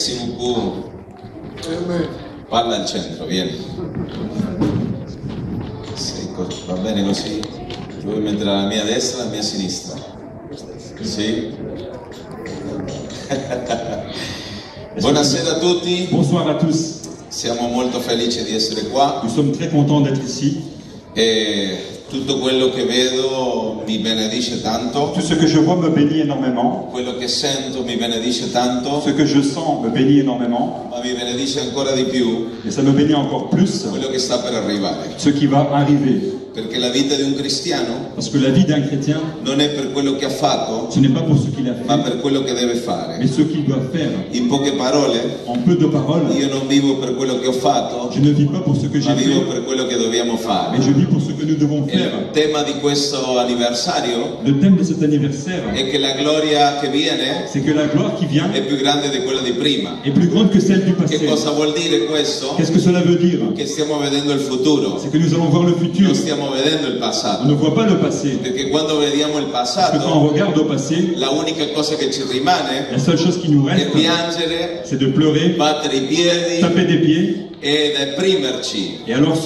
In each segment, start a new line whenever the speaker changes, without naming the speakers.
Merci beaucoup. Palla al centro, vieni. Sì, va bene così? Ti vuoi mettere alla mia destra e alla mia sinistra? Sì? Buonasera a tutti.
Bonsoir à tous.
Siamo molto felici di essere qua.
Nous sommes très contents d'être ici.
E tutto quello che vedo mi benedice tanto.
Tout ce que je vois me bénit énormément.
Quello che sento mi benedice tanto.
Ce que je sens me bénit énormément.
Ma mi benedice ancora di più.
Et ça me bénit encore plus.
Quello che sta per arrivare.
Ce qui va arriver.
Perché la vita di un cristiano
Parce que la vie d'un chrétien,
non è per quello che ha fatto,
ce n'est pas pour ce qu'il a fait,
ma per quello che deve fare.
mais ce qu'il doit faire.
In poche parole,
En peu de paroles,
io non vivo per quello che ho fatto,
je ne vis pas pour ce que
ma
j'ai
vivo
fait,
per quello che dobbiamo fare.
mais je vis pour ce que nous devons
Il
faire.
tema di questo anniversario
Le thème de cet anniversaire,
è che la gloria che viene
c'est que la gloire qui vient
è più grande di quella di prima.
est plus grande que celle du passé.
Che cosa vuol dire questo?
Qu'est-ce que cela veut dire?
Che stiamo vedendo il futuro,
C'est que nous allons voir le futur.
non stiamo vedendo il
On
passato.
ne voit pas le passé.
Perché quando vediamo il
Parce que quand on
passato,
regarde au passé,
la unica cosa che ci rimane
la seule chose qui nous
è
reste,
piangere,
c'est de pleurer,
battere i piedi
taper des pieds
e deprimerci.
et alors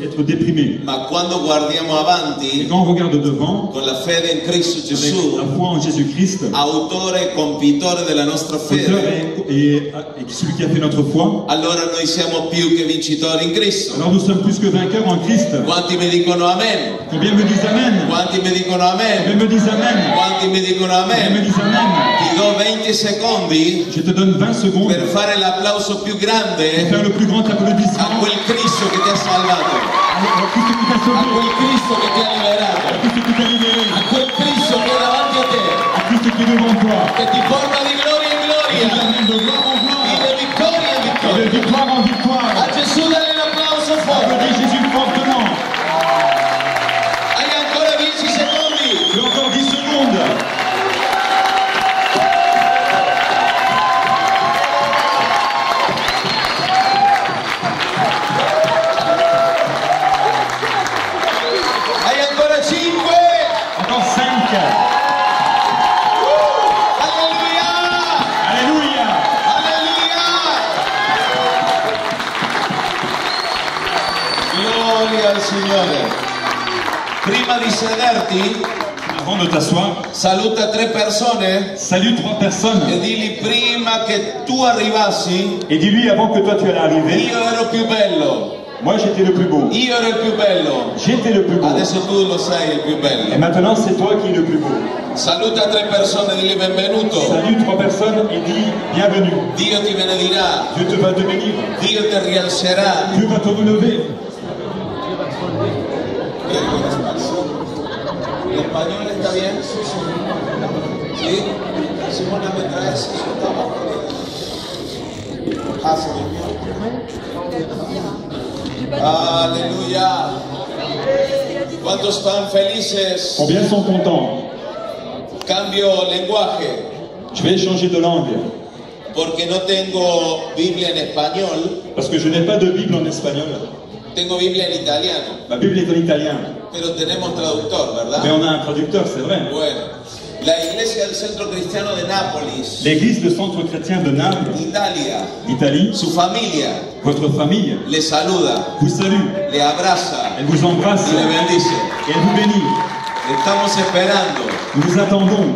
être déprimé.
Ma quando guardiamo
Et
avanti,
quand on regarde devant,
con la fede in Cristo
avec
Gesù,
la foi en Jésus-Christ,
autore e compitore della nostra
auteur
fede,
et celui qui a fait notre foi,
allora noi siamo più che vincitori in Cristo.
alors nous sommes plus que vainqueurs en Christ.
Quanti mi dicono amen?
Combien me disent Amen?
Quanti mi dicono
Combien
amen?
me disent Amen?
Quanti mi dicono
Combien me
amen?
disent Amen?
Ti do 20 secondi
Je te donne 20 secondes
per fare l'applauso più
pour
grande
faire le plus grand
a
applaudissement
quel Cristo che ti ha salvato,
à Christ qui t'a
a
sauvé,
quel Cristo che ti ha
à
liberato,
Christ qui t'a libéré,
a quel Cristo che è davanti a te,
à Christ qui est devant toi.
che ti porta di gloria in
Et
gloria,
t'amène de gloire en gloire
di vittoria in
et de
vittoria.
victoire en victoire.
A Gesù dai un applauso forte.
Applaudis Jésus fortement.
Hai ancora 10 secondi.
Tu as encore 10 secondes.
Hai ancora 5.
Encore 5.
Alleluia.
Alléluia.
Alleluia. Gloria al Signore. Prima di sederti,
Avant de t'asseoir,
saluta 3 persone
salue 3 personnes
e digli prima che tu arrivassi,
et dis-lui avant que toi tu allais arriver,
io ero più bello.
moi j'étais le plus beau.
Io ero il più bello.
J'étais le plus beau.
Adesso tu lo sei il più
Et
bello.
maintenant c'est toi qui es le plus beau.
Saluta 3 persone e digli benvenuto.
Salue 3 personnes et dis bienvenue.
Dio ti benedirà.
Dieu te va te bénir.
Dio ti rialzerà.
Dieu va te relever.
¿El español está bien? ¿Sí? Simona, ¿me traes eso? Ah, Señor mío. Aleluya. ¿Cuántos están felices?
Combien sont contents?
Cambio lenguaje,
Je vais changer de langue
porque no tengo Biblia en español,
parce que je n'ai pas de Bible en espagnol.
tengo Biblia en italiano,
Ma Bible est en italien.
pero tenemos traductor,
Mais
¿verdad?
on a un traducteur, c'est vrai.
Bueno, la iglesia del Centro Cristiano de Nápoles,
L'église, le centre chrétien de Naples,
Italia,
Italie,
su familia
votre famille
le saluda,
vous salue,
le abraza
elle vous embrasse
y le bendice.
et elle vous bénit.
Estamos esperando.
Nous vous attendons.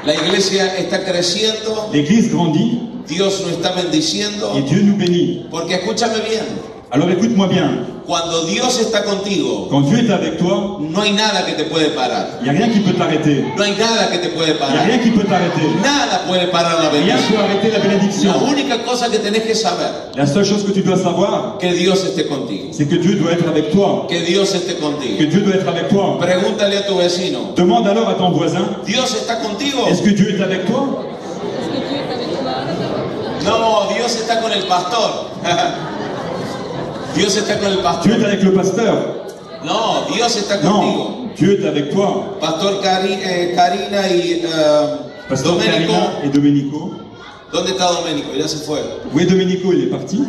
La iglesia está creciendo,
L'église grandit
Dios nos está bendiciendo,
et Dieu nous bénit.
porque escúchame bien,
Alors écoute-moi bien,
cuando Dios está contigo,
quand Dieu est avec toi,
no hay nada que te puede parar.
il n'y a rien qui peut t'arrêter.
No hay nada que te puede
Il n'y a
parar.
rien qui peut t'arrêter.
Nada puede parar la
Rien
bendición.
peut arrêter la
La
bénédiction.
única cosa que tenés que saber,
La seule chose que tu dois savoir,
que Dios esté contigo.
c'est que Dieu doit être avec toi.
Que Dios esté
Que
contigo.
Dieu doit être avec toi.
Pregúntale a tu vecino,
Demande alors à ton voisin,
¿Dios está contigo?
est-ce que Dieu est avec toi?
No, Dios está con el pastor. Dios está con el
Dieu
pastor.
est avec le pasteur.
No, Dios está contigo.
Non, Dieu est avec toi.
Pastor Karina y
Pasteur
Domenico.
Karina et Domenico.
¿Dónde está Domenico? Ya se fue.
Où est Domenico? Il est parti.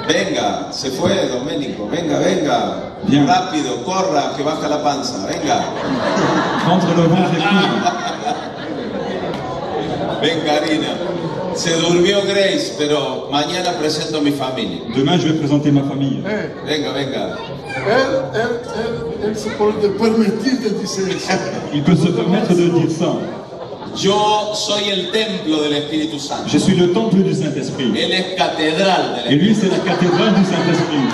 Venga, se fue Domenico. Venga, venga.
Bien.
Rápido, corra, que baja la panza. Venga.
Rentre le ventre et cours.
Ven, Karina. Se durmió Grace, pero mañana presento a mi familia.
Demain, je vais présenter ma famille.
Venga, venga.
Él se puede permitir de decir eso.
Il peut se permettre de dire ça.
Yo soy el templo del Espíritu Santo.
Je suis le temple du Saint-Esprit.
Él es catedral del
Et
Espíritu.
lui, c'est la cathédrale du Saint-Esprit.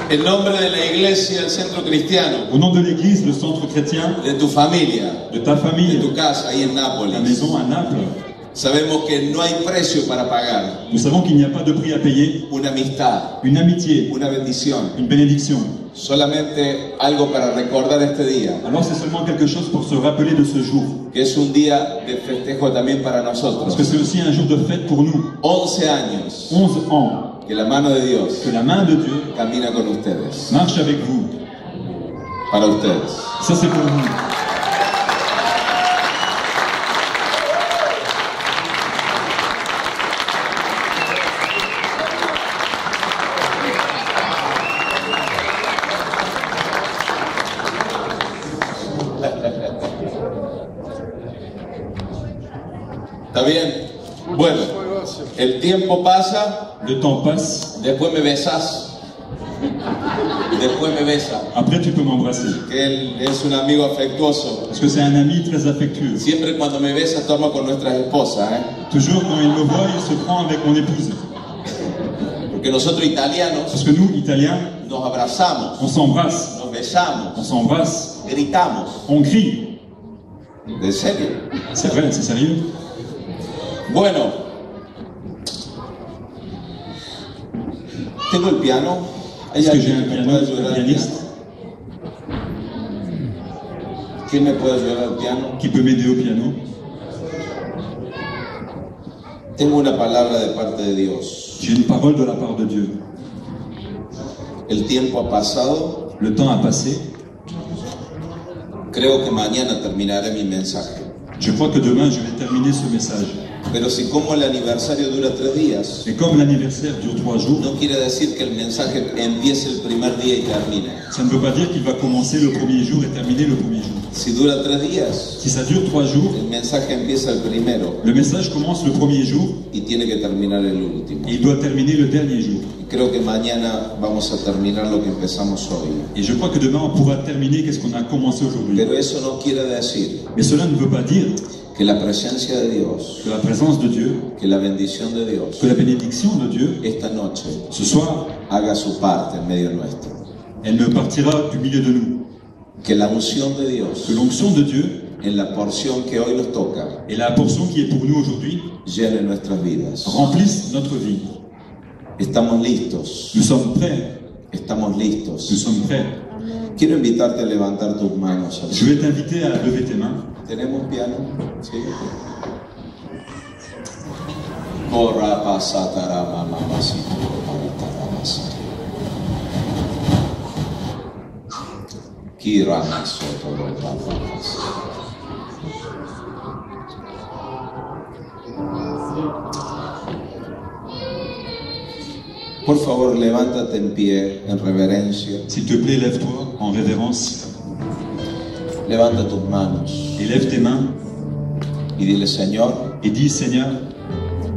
En nombre de la iglesia, el centro cristiano,
Au nom de l'Église, le centre chrétien,
de tu familia,
de ta
de
famille,
tu casa ahí en
la
Nápoles,
maison à Naples,
sabemos que no hay precio para pagar
nous savons qu'il n'y a pas de prix à payer,
una amistad,
une amitié,
una bendición,
une bénédiction.
solamente algo para recordar este día,
Alors c'est seulement quelque chose pour se rappeler de ce jour.
que es un día de festejo también para
Parce
nosotros.
que c'est aussi un jour de fête pour nous.
11 años
11 ans
que la mano de Dios
que la main de Dieu
camina con ustedes,
marche avec vous.
para ustedes.
Ça c'est pour vous.
¿Está bien? Bueno, el tiempo pasa,
Le temps passe,
después me besas. Después me besa.
après tu peux m'embrasser.
Que él es un amigo afectuoso.
Parce que c'est un ami très affectueux.
Siempre cuando me besa toma con nuestras esposas,
Toujours quand il me voit, il se prend avec mon épouse.
Porque nosotros italianos
Parce que nous, Italiens,
nos abrazamos,
on s'embrasse,
nos besamos,
on s'embrasse,
gritamos.
on crie.
¿De serio?
C'est vrai, c'est sérieux.
Bueno, tengo el piano. ¿Hay
Est-ce que j'ai
alguien
un
que me
piano,
puede ayudar
un
al
pianiste
piano? ¿Quién me puede ayudar al piano?
qui peut m'aider au piano?
Tengo una palabra de parte de Dios.
J'ai une parole de la part de Dieu.
El tiempo ha pasado.
Le temps a passé.
Creo que mañana terminaré mi mensaje.
Je crois que demain, je vais terminer ce message.
Pero si como el aniversario dura 3 días,
Et comme l'anniversaire dure 3 jours,
no quiere decir que el mensaje empiece el primer día y termine.
ça ne veut pas dire qu'il va commencer le premier jour et terminer le premier jour.
Si dura 3 días,
Si ça dure 3 jours,
el mensaje empieza el primero
le message commence le premier jour
y tiene que terminar el último.
et il doit terminer le dernier jour.
Y creo que mañana vamos a terminar lo que empezamos hoy.
Et je crois que demain, on pourra terminer qu'est-ce qu'on a commencé aujourd'hui.
Pero eso no quiere decir
Mais cela ne veut pas dire
que la presencia de Dios,
que la présence de Dieu,
que la bendición de Dios,
que la bénédiction de Dieu,
esta noche
ce soir,
haga su parte en medio nuestro.
elle ne partira du milieu de nous.
Que la unción de
Que
Dios
l'onction de Dieu
en la porción que hoy nos toca
et la portion qui est pour nous aujourd'hui
llene nuestras vidas.
remplissent notre vie.
Estamos listos,
Nous sommes prêts.
estamos
Nous
listos.
sommes prêts.
Quiero invitarte a levantar tus manos.
Je vais t'inviter à lever tes mains.
¿Tenemos piano? Sí. Corra, pasa, tarama, mamacita, mamacita. Kira, masoto, papas. Por favor, levántate en pie, en reverencia.
S'il te plaît, lève-toi en révérence
Levanta tus manos
et lève tes mains
y dile, Señor,
et dis, Seigneur,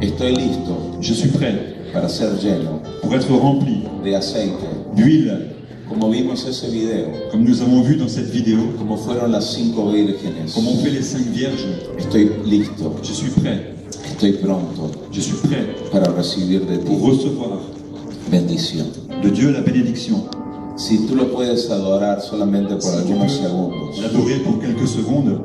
estoy listo
je suis prêt
para ser lleno
pour être rempli
de aceite.
d'huile,
Como vimos ese video,
comme nous avons vu dans cette vidéo,
como fueron las 5 vírgenes.
comme on fait les 5 vierges.
Estoy listo,
Je suis prêt,
estoy pronto
je suis prêt
para recibir de
pour
ti
recevoir
bendición.
de Dieu la bénédiction.
Si tú lo puedes adorar solamente por algunos segundos,
L'adorer pour quelques secondes.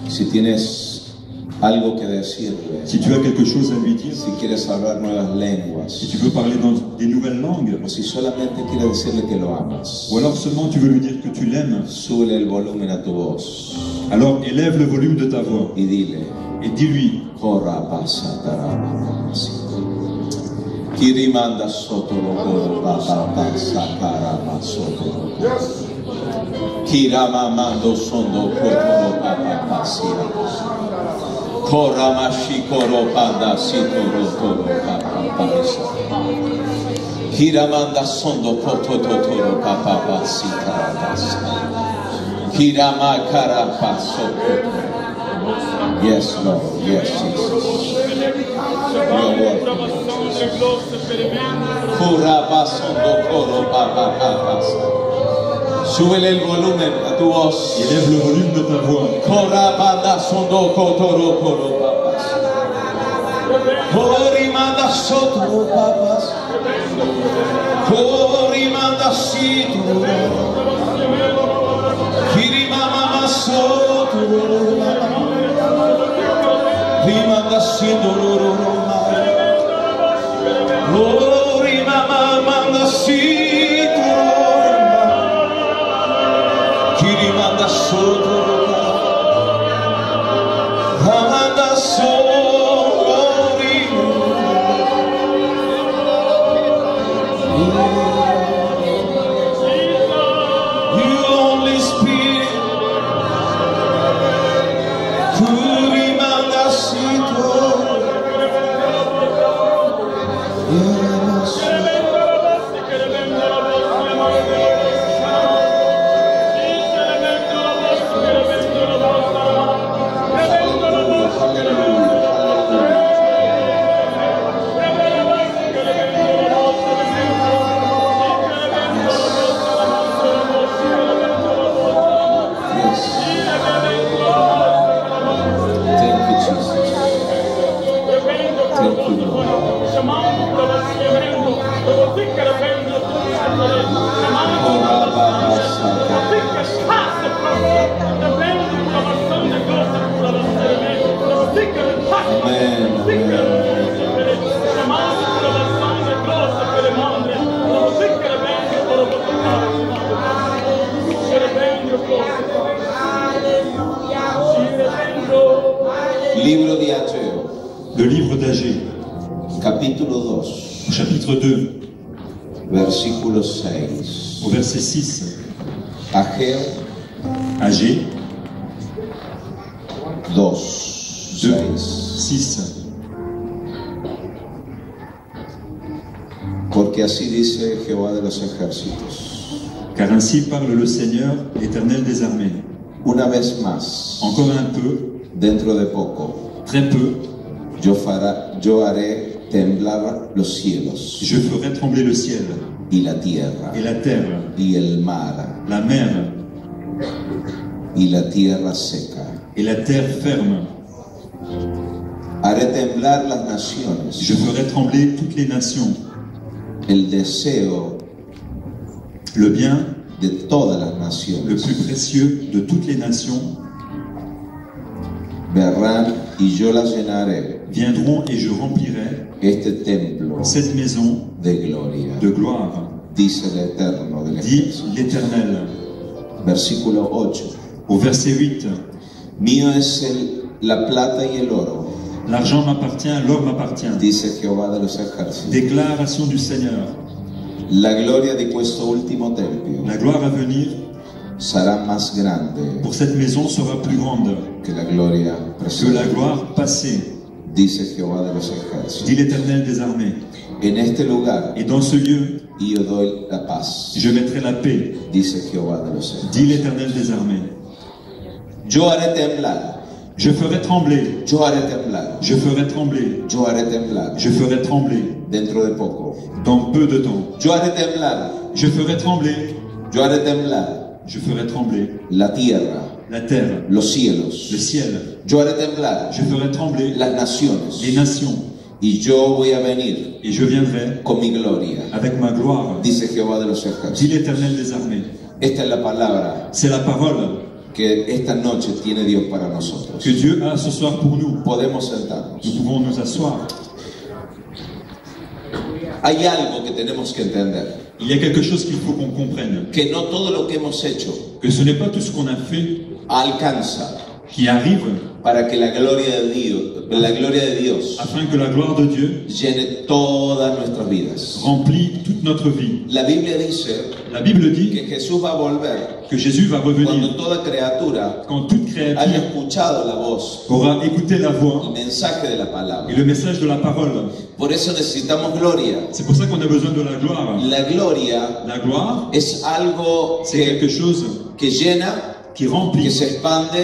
si tienes algo que decirle,
Si tu as quelque chose à lui dire,
si quieres hablar nuevas lenguas,
si tu veux parler dans des nouvelles langues,
o si solamente quieres decirle que lo amas,
ou alors seulement tu veux lui dire que tu l'aimes,
sube el volumen a tu voz
alors élève le volume de ta voix
y dile,
et dis-lui,
Corra, pasa, tarama, Kirimanda soto lo papa pasa karama soto. Kirama mando sondo kotoro papa pasia. Korama shikoro panda sitoro toro papa pasa. Kiramanda sondo potototoro papa sita basa. Kirama karapaso. Yes, Lord. Yes, Jesus. Your word. Kurabasondo koro papa papa. Súbele el volumen a tu voz.
Élève le volume de ta voix.
Korabanda sondo kotoro koro papas. Korimanda soto papas. Korimanda sito. Kirimama soto. Rimanda sito. Korimama manda sito. Kirimanda soto. Amanda soto. Libro de Ageo.
Le livre d'Agée,
Capítulo 2,
au chapitre 2,
versículo 6.
au verset 6.
Ageo
Agée
2,
2,
6.
6.
Porque así dice Jehová de los ejércitos.
Car ainsi parle le Seigneur, l'Éternel des armées.
Una vez más,
Encore un peu,
dentro de poco,
très peu,
yo haré temblar los cielos
je ferai trembler le ciel
y la tierra
et la terre,
y el mar
la mer
y la tierra seca.
et la terre ferme.
Haré temblar las naciones.
Je ferai trembler toutes les nations.
El deseo
Le bien
de todas las
le
naciones
plus précieux de toutes les nations
verán y yo las llenaré
viendront et je remplirai
este templo
cette maison
de gloria,
de gloire,
dice el Eterno del
dit
ejército.
l'Éternel.
Versículo 8.
Au verset 8,
Mío es la plata y el oro,
l'argent m'appartient, l'or m'appartient.
dice Jehová de los ejércitos.
Déclaration du Seigneur.
La gloria de questo último templo
La gloire à venir
será más grande
pour cette maison sera plus grande
que la gloria
que
presente,
la gloire passée,
dice Jehová de los
dit
ejércitos.
l'Éternel des armées.
En este lugar
Et dans ce lieu,
yo doy la paz,
je mettrai la paix,
dice Jehová de los ejércitos.
dit l'Éternel des armées.
Yo haré temblar,
Je ferai trembler,
yo haré temblar,
je ferai trembler,
yo haré temblar
je ferai trembler
dentro de poco.
dans peu de temps.
Yo haré temblar,
Je ferai trembler,
yo haré temblar
je ferai trembler
la tierra,
la terre,
los
le
cielos.
ciel.
Yo haré temblar
Je ferai trembler
las naciones
les nations.
y yo voy a venir
Et je viendrai
con mi gloria,
avec ma gloire,
dice Jehová de los
dit
ejércitos.
l'Éternel des armées.
Esta es la palabra
C'est la parole
que esta noche tiene Dios para nosotros.
que Dieu a ce soir pour nous.
Podemos sentarnos.
Nous pouvons nous asseoir.
Hay algo que tenemos que entender,
Il y a quelque chose qu'il faut qu'on comprenne.
que no todo lo que hemos hecho
Que ce n'est pas tout ce qu'on a fait
alcanza
qui arrive
para que la gloria de Dios
afin que la gloire de Dieu
llene todas nuestras vidas.
remplit toute notre vie.
La Biblia dice
La Bible dit
que Jesús va a volver
que Jésus va
cuando
revenir
toda criatura
quand toute
haya
créature
escuchado la voz,
aura écouté la
el
voix
mensaje de la palabra.
et le message de la parole.
Por eso necesitamos gloria.
C'est pour ça qu'on a besoin de la gloire.
La gloria
La gloire,
es algo
c'est quelque chose
que llena,
qui
que
remplit,
se expande,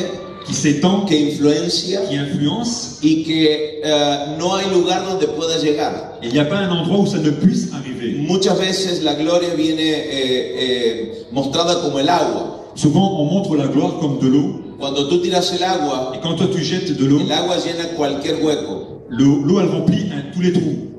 qui s'étend,
que influencia
qui influence.
y que no hay lugar donde pueda llegar.
Et il n'y a pas un endroit où ça ne puisse arriver.
Muchas veces la gloria viene mostrada como el agua.
Souvent, on montre la gloire comme de l'eau.
Cuando tú tiras el agua,
Et quand toi tu jettes de l'eau,
el agua llena cualquier hueco.
l'eau elle remplit tous les trous,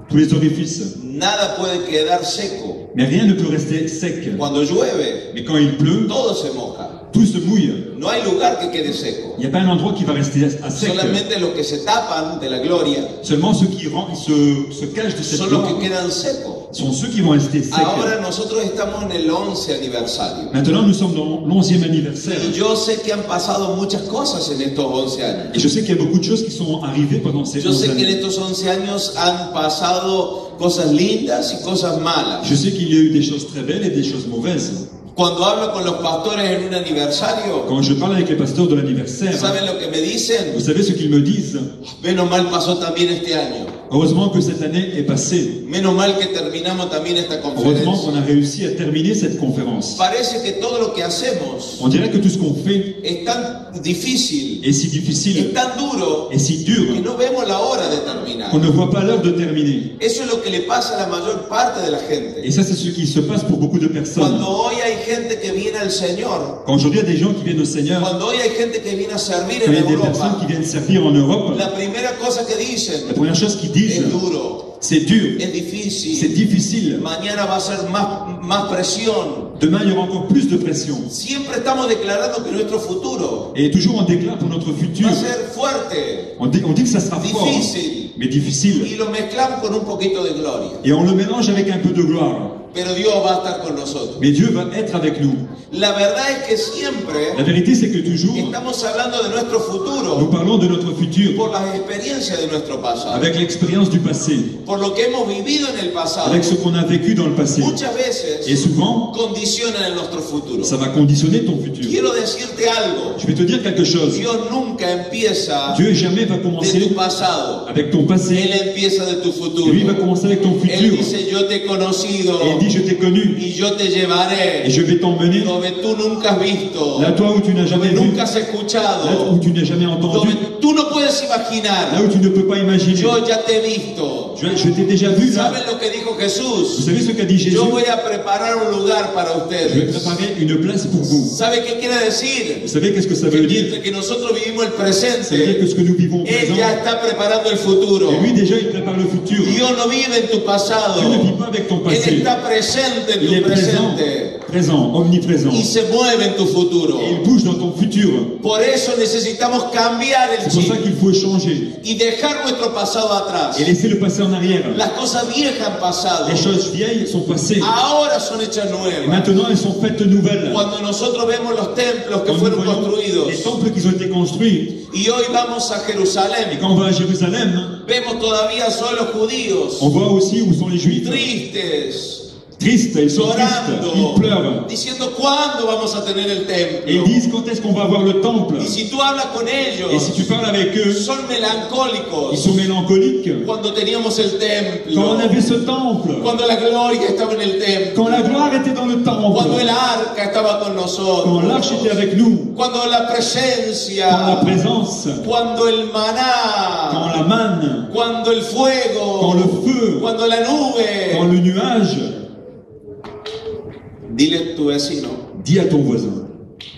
tous les orifices.
Nada puede quedar seco.
Mais rien ne peut rester sec.
Cuando llueve,
Mais quand il pleut,
todo se moja.
tout se mouille.
No hay lugar que quede seco.
Il n'y a pas un endroit qui va rester à sec.
Solamente los que se tapan de la gloria
Seulement ceux qui se cachent de cette
son los
gloire
que quedan secos.
sont ceux qui vont rester secs.
Ahora nosotros estamos en el 11 aniversario.
Maintenant, nous sommes dans l'11e anniversaire.
Y yo sé que han pasado muchas cosas en estos 11 años.
Et je sais qu'il y a beaucoup de choses qui sont arrivées pendant ces
Yo
11
sé que en
années.
estos 11 años han pasado cosas lindas y cosas malas.
Je sais qu'il y a eu des choses très belles et des choses mauvaises.
Cuando hablo con los pastores en un aniversario,
Quand je parle avec les pasteurs de l'anniversaire,
¿saben lo que me dicen?
vous savez ce qu'ils me disent?
Menos mal pasó también este año.
Heureusement que cette année est passée.
Menos mal que terminamos también esta
Heureusement
conferencia.
qu'on a réussi à terminer cette conférence.
Parece que todo lo que hacemos
On dirait que tout ce qu'on fait
es tan difícil,
est si difficile
es tan duro,
et si
que
dur
no vemos la hora de terminar.
qu'on ne voit pas l'heure de terminer.
Eso es lo que le pasa a la mayor parte de la gente.
Et ça, c'est ce qui se passe pour beaucoup de personnes.
Cuando hoy hay gente que viene al Señor,
Quand aujourd'hui il y a des gens qui viennent au Seigneur,
cuando hoy hay gente que viene a servir
quand
en
il y a des personnes
Europa,
qui viennent servir en Europe,
la primera cosa que dicen
la première chose qu'ils disent,
es duro,
c'est dur,
es
c'est
difícil,
difficile.
mañana va a ser más presión.
Demain, il y aura encore plus de pression.
Siempre estamos declarando que nuestro futuro
Et toujours on déclare pour notre futur,
va a ser fuerte,
on dit que ça sera fort,
difícil,
mais difficile.
y lo mezclamos con un poquito de gloria.
Et on le mélange avec un peu de gloire.
Pero Dios va a estar con nosotros.
Mais Dieu va être avec nous.
La verdad es que siempre
La vérité, c'est que toujours,
estamos hablando de nuestro
nous
futuro
parlons de notre futur
por las experiencias de nuestro pasado,
avec l'expérience du passé,
por lo que hemos vivido en el pasado.
avec ce qu'on a vécu dans le passé.
Muchas
Et
veces
souvent,
condicionan en nuestro futuro.
ça va conditionner ton futur.
Quiero decirte algo.
Je vais te dire quelque chose.
Dios nunca empieza
Dieu jamais va
de
commencer
tu pasado.
avec ton passé.
Él empieza de tu futuro.
Lui va commencer avec ton
Él
futur.
dice, yo te he conocido
Et il dit, je t'ai connu
y yo te llevaré
et je vais t'emmener
donde tú nunca has visto,
là toi où tu n'as jamais
donde
vu,
nunca has
là
escuchado,
où tu n'as jamais entendu,
donde tú no puedes
là
imaginar.
où tu ne peux pas imaginer.
Yo ya te he visto.
Je t'ai déjà vu là.
¿Saben lo que dijo
Vous
Jesús?
savez ce qu'a dit Jésus?
Yo voy a preparar un lugar para
Je vais
ustedes.
préparer une place pour vous.
¿Sabe qué quiere decir?
Vous savez qu'est-ce que ça
Que
veut dire?
mientras que nosotros vivimos el
Ça veut dire que
presente,
ce que nous vivons au
Él
présent,
ya está preparando el futuro.
et lui déjà il prépare le futur.
Dios no vive en tu pasado.
Dieu ne vit pas avec ton
Él
passé.
está presente en
Il est
tu
présent,
presente
présent, omniprésent.
y se mueve en tu futuro.
Et il bouge dans ton futur.
Por eso necesitamos cambiar el
C'est pour ça
chip
qu'il faut changer
y dejar nuestro pasado atrás.
et laisser le passé en arrière.
Las cosas viejas han pasado.
Les choses vieilles sont passées.
Ahora son hechas
Et
nuevas.
maintenant elles sont faites nouvelles.
Cuando nosotros vemos los templos que
Quand nous
fueron
voyons
construidos
les temples qui ont été construits,
y hoy vamos a
et
Jerusalén,
quand on va à Jérusalem,
vemos todavía solo judíos
on voit aussi où sont les Juifs.
tristes,
Tristes, ils sont tristes,
llorando,
ils pleurent.
diciendo ¿cuándo vamos a tener el
Et ils
templo?
disent quand est-ce qu'on va avoir le temple.
Y si tú hablas con
Et si
ellos,
tu parles avec eux,
son
ils
melancólicos
sont mélancoliques.
cuando teníamos el
Quand on
templo,
avait ce temple,
cuando la gloria estaba en el
quand
templo,
la gloire était dans le
cuando el
temple,
arca estaba con
quand
nosotros,
l'arche était avec nous,
cuando la
quand la
presencia,
présence,
cuando el
quand
maná,
la manne,
cuando el
quand
fuego,
le feu,
cuando la
quand
nube.
le nuage.
Dile a tu vecino,
Dis à ton voisin,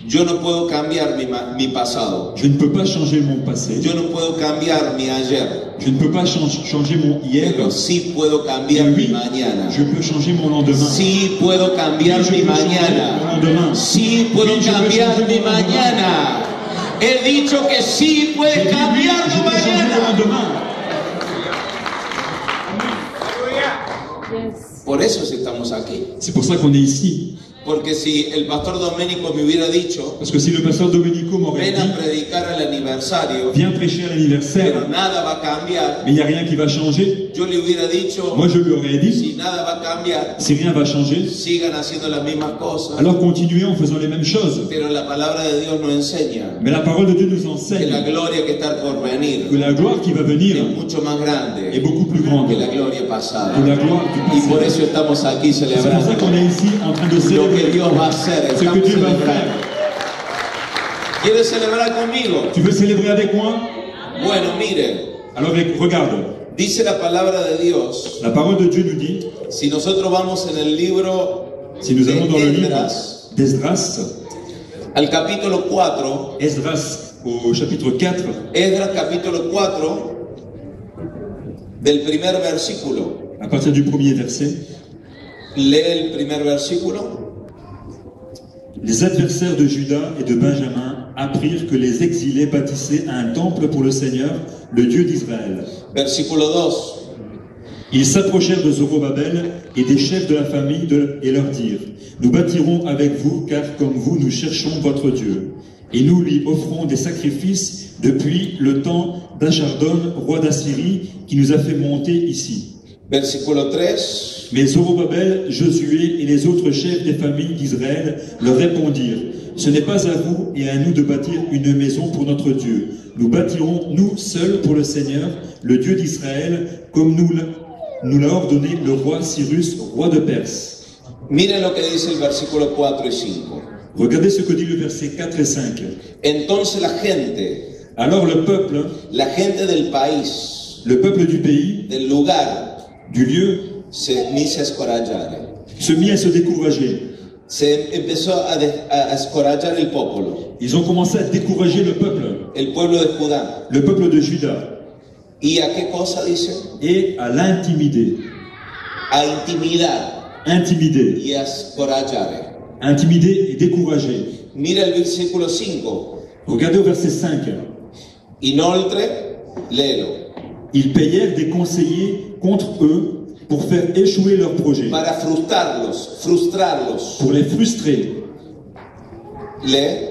yo no puedo cambiar mi pasado,
je ne peux pas changer mon passé,
yo no puedo cambiar mi ayer,
je ne peux pas changer mon hier,
pero sí puedo
et
cambiar mi
oui,
mañana.
je peux changer mon lendemain.
Sí puedo cambiar
Oui, je
mi
peux changer
mañana.
mon lendemain.
Sí puedo
Oui, je peux
cambiar
changer
mi
mon lendemain.
mañana. He dicho que sí
J'ai
puedes
dit oui,
cambiar
je
tu
peux changer mon
mañana.
lendemain.
Por eso estamos aquí.
C'est pour ça qu'on est ici.
Porque si el pastor Domenico me hubiera dicho,
Parce que si le pasteur Domenico m'aurait
ven a
dit,
predicar al aniversario,
viens prêcher à
pero
l'anniversaire,
nada va a cambiar,
mais il n'y a rien qui va changer,
yo le hubiera dicho,
moi je lui aurais dit,
si nada va a cambiar,
si rien va changer,
sigan haciendo las mismas cosas.
alors continuez en faisant les mêmes choses.
Pero la palabra de Dios nos enseña
Mais la parole de Dieu nous
que la
enseigne
gloria que está por venir
que la gloire qui va
es
venir
mucho más
est
grande
beaucoup plus grande
que
que
la gloria pasada.
la gloire du
Y por
passé.
eso estamos aquí
C'est pour ça
celebrando
qu'on est ici en train de
lo que
célébrer
Dios va a hacer.
ce que
Estamos
Dieu va
celebrando.
faire.
¿Quieres celebrar conmigo?
Tu veux célébrer avec moi?
Bueno, mire,
Alors regarde,
dice la palabra de Dios,
la parole de Dieu nous dit,
si nosotros vamos en el libro
si nous allons dans le livre
Esdras,
d'Esdras,
al capítulo 4,
Esdras au chapitre 4,
Esdras capítulo 4, del primer versículo.
à partir du premier verset,
Lee el primer versículo.
les adversaires de Juda et de Benjamin apprirent que les exilés bâtissaient un temple pour le Seigneur, le Dieu d'Israël.
Versículo 2.
Ils s'approchèrent de Zorobabel et des chefs de la famille et leur dirent, nous bâtirons avec vous, car comme vous, nous cherchons votre Dieu. Et nous lui offrons des sacrifices depuis le temps d'Achardon, roi d'Assyrie, qui nous a fait monter ici.
Versículo 3.
Mais Zorobabel, Josué et les autres chefs des familles d'Israël leur répondirent, ce n'est pas à vous et à nous de bâtir une maison pour notre Dieu. Nous bâtirons nous seuls pour le Seigneur, le Dieu d'Israël, comme nous l'a ordonné le roi Cyrus, roi de Perse.
Miren lo que dice el versículo 4 y 5.
Regardez ce que dit le verset 4 et 5.
Entonces la gente
Alors le peuple
del país,
du pays,
del lugar,
du lieu,
ni se escorallare.
se mit à se décourager.
Se empezó a escorallar el pueblo,
Ils ont commencé à décourager le
pueblo de Judá.
peuple de Juda,
¿Y a qué cosa dice?
et à l'intimider.
A intimidar
Intimider.
y a escorallare.
Intimider et décourager.
Mira el versículo 5.
Regardez au verset 5.
Inoltre, léelo.
Ils payèrent des conseillers contre eux pour faire échouer leurs projets,
Para frustrarlos.
pour les frustrer.
Lee.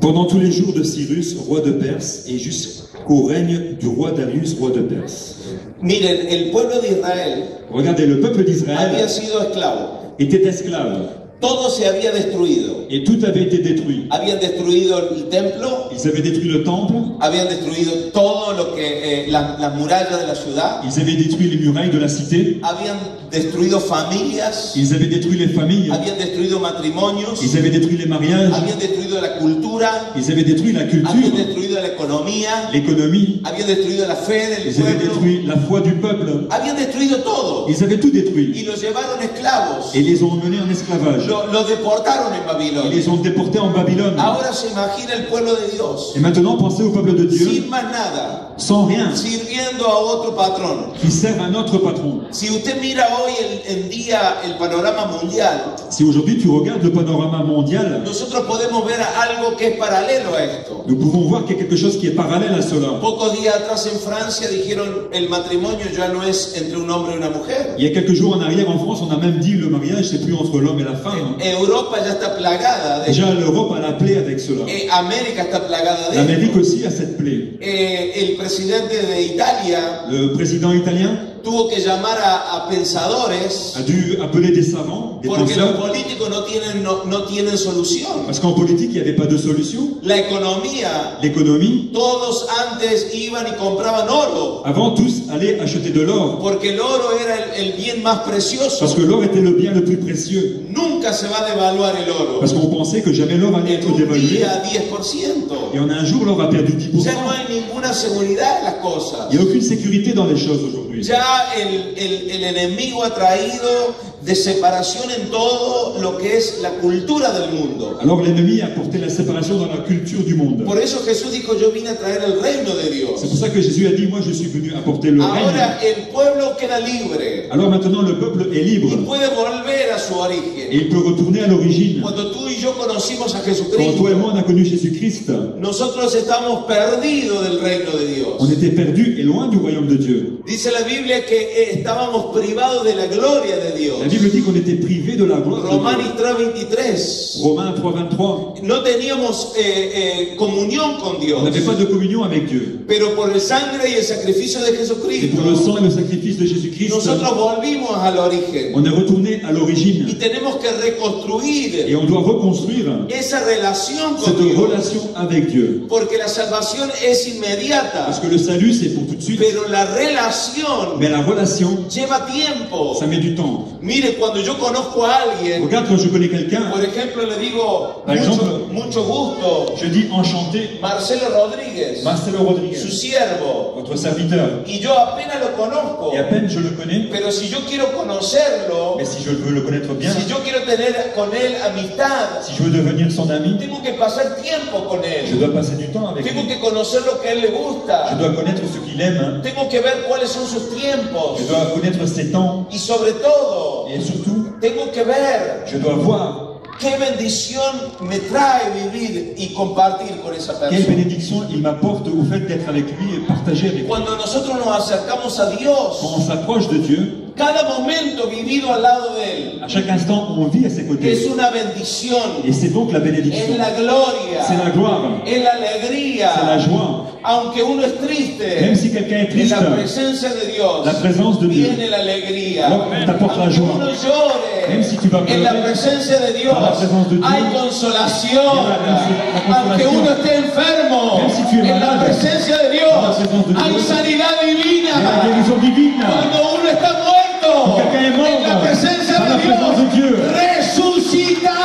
Pendant tous les jours de Cyrus, roi de Perse, et jusqu'au règne du roi Darius, roi de Perse.
Miren, el pueblo de Israel
Regardez, le peuple
había
d'Israël
sido esclavo.
était esclave,
Todo se había destruido.
et tout avait été détruit.
Habían destruido el templo,
Ils avaient détruit le temple,
habían destruido todo lo que las murallas de la ciudad,
ils avaient détruit les murailles de la cité,
habían destruido familias,
ils avaient détruit les familles,
habían destruido matrimonios,
ils avaient détruit les mariages,
habían destruido la cultura,
ils avaient détruit la
habían
culture,
destruido la economía,
l'économie,
habían destruido la fe del
ils avaient
pueblo,
détruit la foi du peuple,
habían destruido todo
ils avaient tout détruit,
y los llevaron esclavos,
et les ont emmenés en esclavage.
los deportaron en
Ils
Babilonia.
les ont déportés en Babylone.
Ahora se imagina el pueblo de Dios
Et maintenant, pensez au peuple de Dieu,
sin más nada,
sans rien,
sirviendo a otro patrón.
qui servent un autre patron.
Si usted mira hoy en día el panorama mundial,
Si aujourd'hui tu regardes le panorama mondial,
nosotros podemos ver algo que es paralelo a esto.
nous pouvons voir qu'il y a quelque chose qui est parallèle à cela.
Pocos días atrás en Francia dijeron el matrimonio ya no es entre un hombre y una mujer.
Il y a quelques jours en arrière en France, on a même dit le mariage, c'est plus entre l'homme et la femme.
Europa ya está plagada de
Déjà l'Europe a la plaie avec cela.
América está plagada de
L'Amérique aussi a cette plaie.
el presidente de Italia
Le président italien
tuvo que llamar a pensadores
a dû appeler des savants, des
porque los
penseurs,
políticos no tienen solución.
parce qu'en politique, il n'y avait pas de solution.
La economía,
L'économie,
todos antes iban y compraban oro,
avant tous allaient acheter de l'or,
porque el oro era el bien más precioso.
parce que l'or était le bien le plus précieux.
Nunca se va a devaluar el oro.
Parce qu'on pensait que jamais l'or allait
En
être
un
dévalué.
día 10%.
Et en un jour, l'or a perdu 10%.
Ya no hay ninguna seguridad en las cosas.
Il n'y a aucune sécurité dans les choses aujourd'hui.
Ya el enemigo ha traído de separación en todo lo que es la cultura del mundo.
Alors l'ennemi a porté la séparation dans la culture du monde.
Por eso Jesús dijo, yo vine a traer el reino de
C'est
Dios.
pour ça que Jésus a dit, moi je suis venu apporter le règne.
Ahora, el pueblo queda libre
Alors maintenant le peuple est
y
libre
puede volver a su
et
origen.
il peut retourner à l'origine.
Cuando tú y yo conocimos a
Quand toi et
Jesucristo,
moi on a connu Jésus-Christ,
nosotros estamos perdidos del reino de
on
Dios.
était perdus et loin du royaume de Dieu.
Dice la Biblia que estábamos privados de la gloria de Dios.
La Bible dit qu'on était privés de la gloire de Dieu.
Romanos 3:23.
Romains 3:23.
No teníamos comunión con Dios,
On n'avait pas de communion avec Dieu.
pero por el sangre y el sacrificio de
Et
Jesucristo,
pour le sang et le sacrifice de Jésus-Christ,
nosotros volvimos al origen
on est retourné à
y
l'origine.
tenemos que reconstruir
Et on doit reconstruire
esa relación con
cette
Dios,
relation avec Dieu.
porque la salvación es inmediata,
Parce que le salut, c'est pour tout de suite.
pero la relación
Mais la relation,
lleva tiempo.
ça met du temps.
Mire, cuando yo conozco a alguien,
Regarde, quand je connais quelqu'un,
por ejemplo, le digo
Par exemple,
mucho gusto,
je dis enchanté,
Marcelo Rodríguez,
Marcelo
su
Rodriguez,
siervo,
votre serviteur.
y yo apenas lo conozco.
Et à peine je le connais,
Pero si yo quiero conocerlo,
mais si je veux le connaître bien,
si yo quiero tener con él amistad,
si je veux devenir son ami,
tengo que pasar tiempo con
je
él.
dois passer du temps avec
Tengo
lui.
que conocer lo que a él le
Je
gusta.
dois connaître ce qu'il aime.
Tengo que ver cuáles son sus tiempos.
Je dois connaître ses temps.
Y sobre todo,
Et surtout,
tengo que ver
je dois voir
qué bendición me trae vivir y compartir con esa
quelle
persona.
bénédiction il m'apporte au fait d'être avec lui et partager avec lui.
Cuando nosotros nos acercamos a
Quand
Dios,
on s'approche de Dieu,
cada momento vivido al lado de Él
à chaque instant, on vit à ses
es
côtés.
una bendición,
Et c'est donc la bénédiction.
es la gloria,
C'est la gloire.
es la
C'est la
alegría.
joie.
Aunque uno es triste,
Même si quelqu'un est
en
triste,
la presencia de Dios
la présence de Dieu,
viene la alegría.
alors on t'apporte la
Aunque
joie.
uno llore,
Même si tu vas
en la
pleurer,
presencia de Dios
dans la présence de Dieu,
hay consolación.
la consolación.
Aunque uno esté enfermo,
Même si tu es
en la
malade,
presencia de
dans la
Dios
présence de
hay
Dieu,
sanidad
il y a la
divina.
guérison divine.
Cuando uno está muerto,
Quand quelqu'un est mort,
en la presencia
dans la
de
présence de Dieu,
Dios, resucita.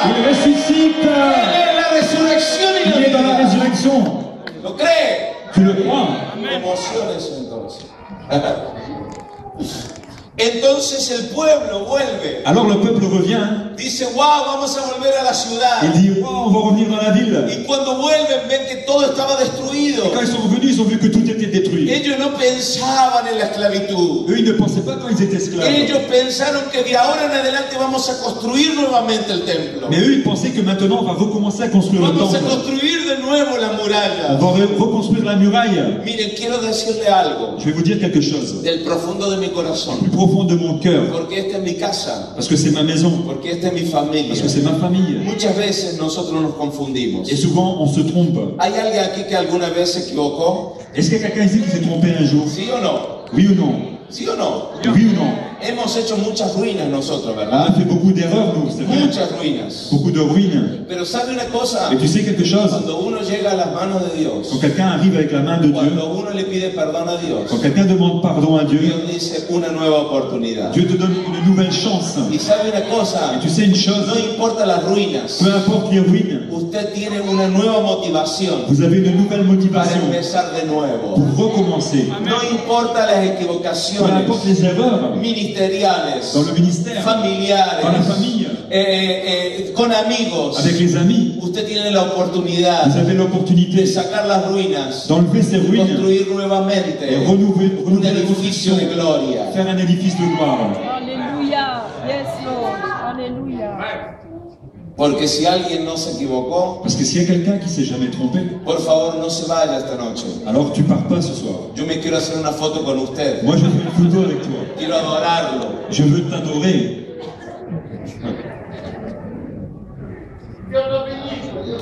il ressuscite.
Él es la resurrección y
Il est dans la
la vida.
résurrection.
¿Lo cree?
Tu le crois?
Me emociona eso entonces. Entonces el pueblo vuelve.
Alors le peuple revient.
Dice, wow, vamos a volver a la ciudad.
Il dit, wow, on va revenir dans la ville.
Y cuando vuelven ven que todo estaba destruido.
Et quand ils sont revenus, ils ont vu que tout était détruit.
Ellos no pensaban en la esclavitud.
Eux, ils ne pensaient pas quand ils étaient esclaves.
Ellos pensaron que de ahora en adelante vamos a construir nuevamente el templo.
Mais eux, ils pensaient que maintenant, on va recommencer à construire le
Vamos a
temple.
construir de nuevo la
On
muralla.
va reconstruire la muraille.
Miren, quiero decirle algo
Je vais vous dire quelque chose.
del profundo de mi corazón.
Plus profond de mon cœur.
Porque esta es mi casa.
Parce que c'est ma maison.
Porque esta es mi familia.
Parce que c'est ma famille.
Muchas veces nosotros nos confundimos.
Et souvent, on se trompe.
¿Hay alguien aquí que alguna vez se equivocó?
Est-ce qu'il y a quelqu'un ici qui s'est trompé un jour?
¿Sí o no?
Oui ou non?
¿Sí o no?
Oui ou non?
Hemos hecho muchas ruinas nosotros,
On a
¿verdad?
fait beaucoup d'erreurs, nous, c'est vrai.
Muchas ruinas.
Beaucoup de ruines.
Pero ¿sabe una cosa?
Et tu sais quelque chose?
Cuando uno llega a las manos de Dios,
Quand quelqu'un arrive avec la main de Dieu,
cuando uno le pide perdón a Dios,
quand quelqu'un demande pardon à Dieu,
Dios dice una nueva oportunidad.
Dieu te donne une nouvelle chance.
Y sabe una cosa,
Et tu sais une chose?
no importa las ruinas,
Peu importe les ruines,
usted tiene una nueva motivación
vous avez une nouvelle
para
motivation
empezar de nuevo.
pour recommencer.
No importa las
Peu
equivocaciones
importe les erreurs
ministeriales,
dans le ministère,
familiares,
dans la famille,
con amigos,
avec les amis,
usted tiene la
vous
oportunidad
avez
de
l'opportunité
sacar las ruinas,
d'enlever ces ruines
construir
et
nuevamente
renouveler
un
la
edificio
construction,
de gloria.
faire un édifice de gloire.
Hallelujah. Yes, Lord. Hallelujah.
Porque si alguien no se equivocó,
Parce que s'il y a quelqu'un qui s'est jamais trompé,
por favor no se vaya esta noche.
alors tu pars pas ce soir.
Yo me quiero hacer una foto con usted.
Moi, je veux une photo avec toi.
Quiero adorarlo.
Je veux t'adorer.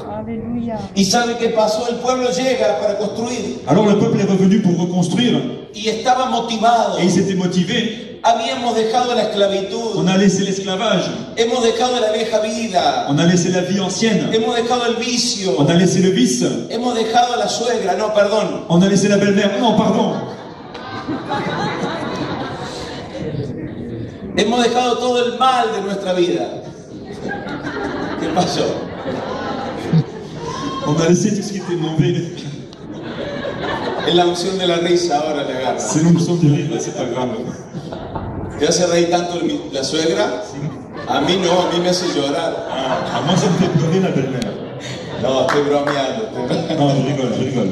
Hallelujah.
¿Y sabe qué pasó? El pueblo llega para construir
Alors le peuple est revenu pour reconstruire
y estaba motivado.
et il s'était motivé.
Habíamos dejado la esclavitud,
On a laissé l'esclavage,
hemos dejado la vieja vida,
on a laissé la vie ancienne,
hemos dejado el vicio,
on a laissé le vice,
hemos dejado la suegra, no, perdón,
on a laissé la belle-mère. Non, pardon.
hemos dejado todo el mal de nuestra vida. ¿Qué pasó?
On a laissé tout ce qui était mauvais.
Es la unción de la risa, ahora le agarra.
C'est l'onction du rire, c'est pas grave.
¿Te hace reír tanto la suegra? A mí no, a mí me hace llorar.
Ah, moi, ça me fait pleurer la belle-mère.
No, estoy bromeando.
Non, je rigole, je rigole.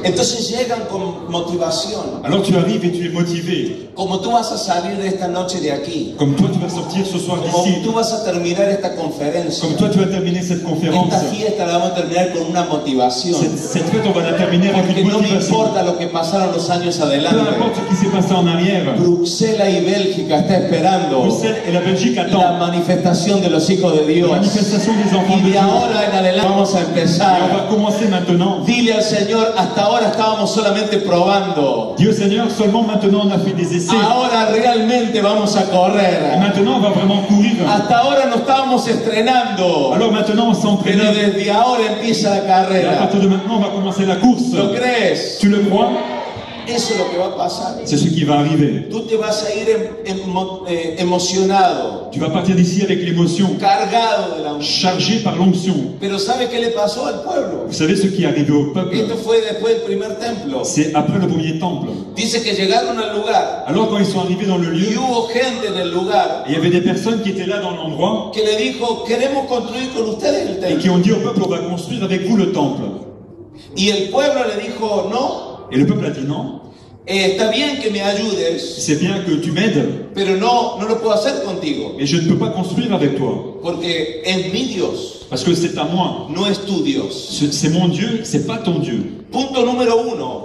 Entonces llegan con motivación.
Alors tu arrives et tu es motivé.
Como tú vas a salir de esta noche de aquí.
Comme toi tu vas sortir ce soir
Como
d'ici.
tú vas a terminar esta conferencia.
Comme toi tu vas terminer cette conférence.
Esta fiesta la vamos a terminar con una motivación.
Cette fête on va la terminer avec
Porque
une
no me
motivation.
importa lo que pasaron los años
Peu
adelante.
importe ce qui s'est passé en arrière.
Bruselas y Bélgica está esperando
Bruxelles et la Belgique
la
attendent
manifestación de los hijos de
la
Dios.
manifestation des enfants
Y
de
de
Dieu.
ahora en adelante vamos a
Et on va
empezar.
commencer maintenant.
Dile al Señor, hasta ahora estábamos solamente probando.
Dis au Seigneur, seulement maintenant on a fait des essais.
Ahora realmente vamos a
Et
correr.
maintenant on va vraiment courir.
Hasta ahora no estábamos estrenando.
Alors maintenant on s'entraîne.
Pero desde ahora empieza la
Et à
carrera.
partir de maintenant on va commencer la course.
¿Lo crees?
Tu le crois?
Eso es lo que va a pasar.
C'est ce qui va arriver.
Tú te vas a ir emocionado,
Tu vas partir d'ici avec l'émotion,
cargado de la unción.
chargé par l'onction.
Pero ¿sabe qué le pasó al pueblo?
Vous savez ce qui est arrivé au peuple?
Esto fue después del primer templo.
C'est après le premier temple.
Dice que llegaron al lugar
Alors quand ils sont arrivés dans le
y
lieu,
hubo gente en el lugar
il y avait des personnes qui étaient là dans l'endroit
que le dijo, queremos construir con ustedes el
et qui
templo.
ont dit au peuple, on va construire avec vous le temple.
Y el pueblo le dijo, no,
Et le peuple a dit non,
está bien que me ayudes,
c'est bien que tu m'aides,
pero no lo puedo hacer contigo,
mais je ne peux pas construire avec toi.
porque es mi Dios,
Parce que c'est à moi.
no es tu Dios.
C'est mon Dieu, c'est pas ton Dieu.
Punto número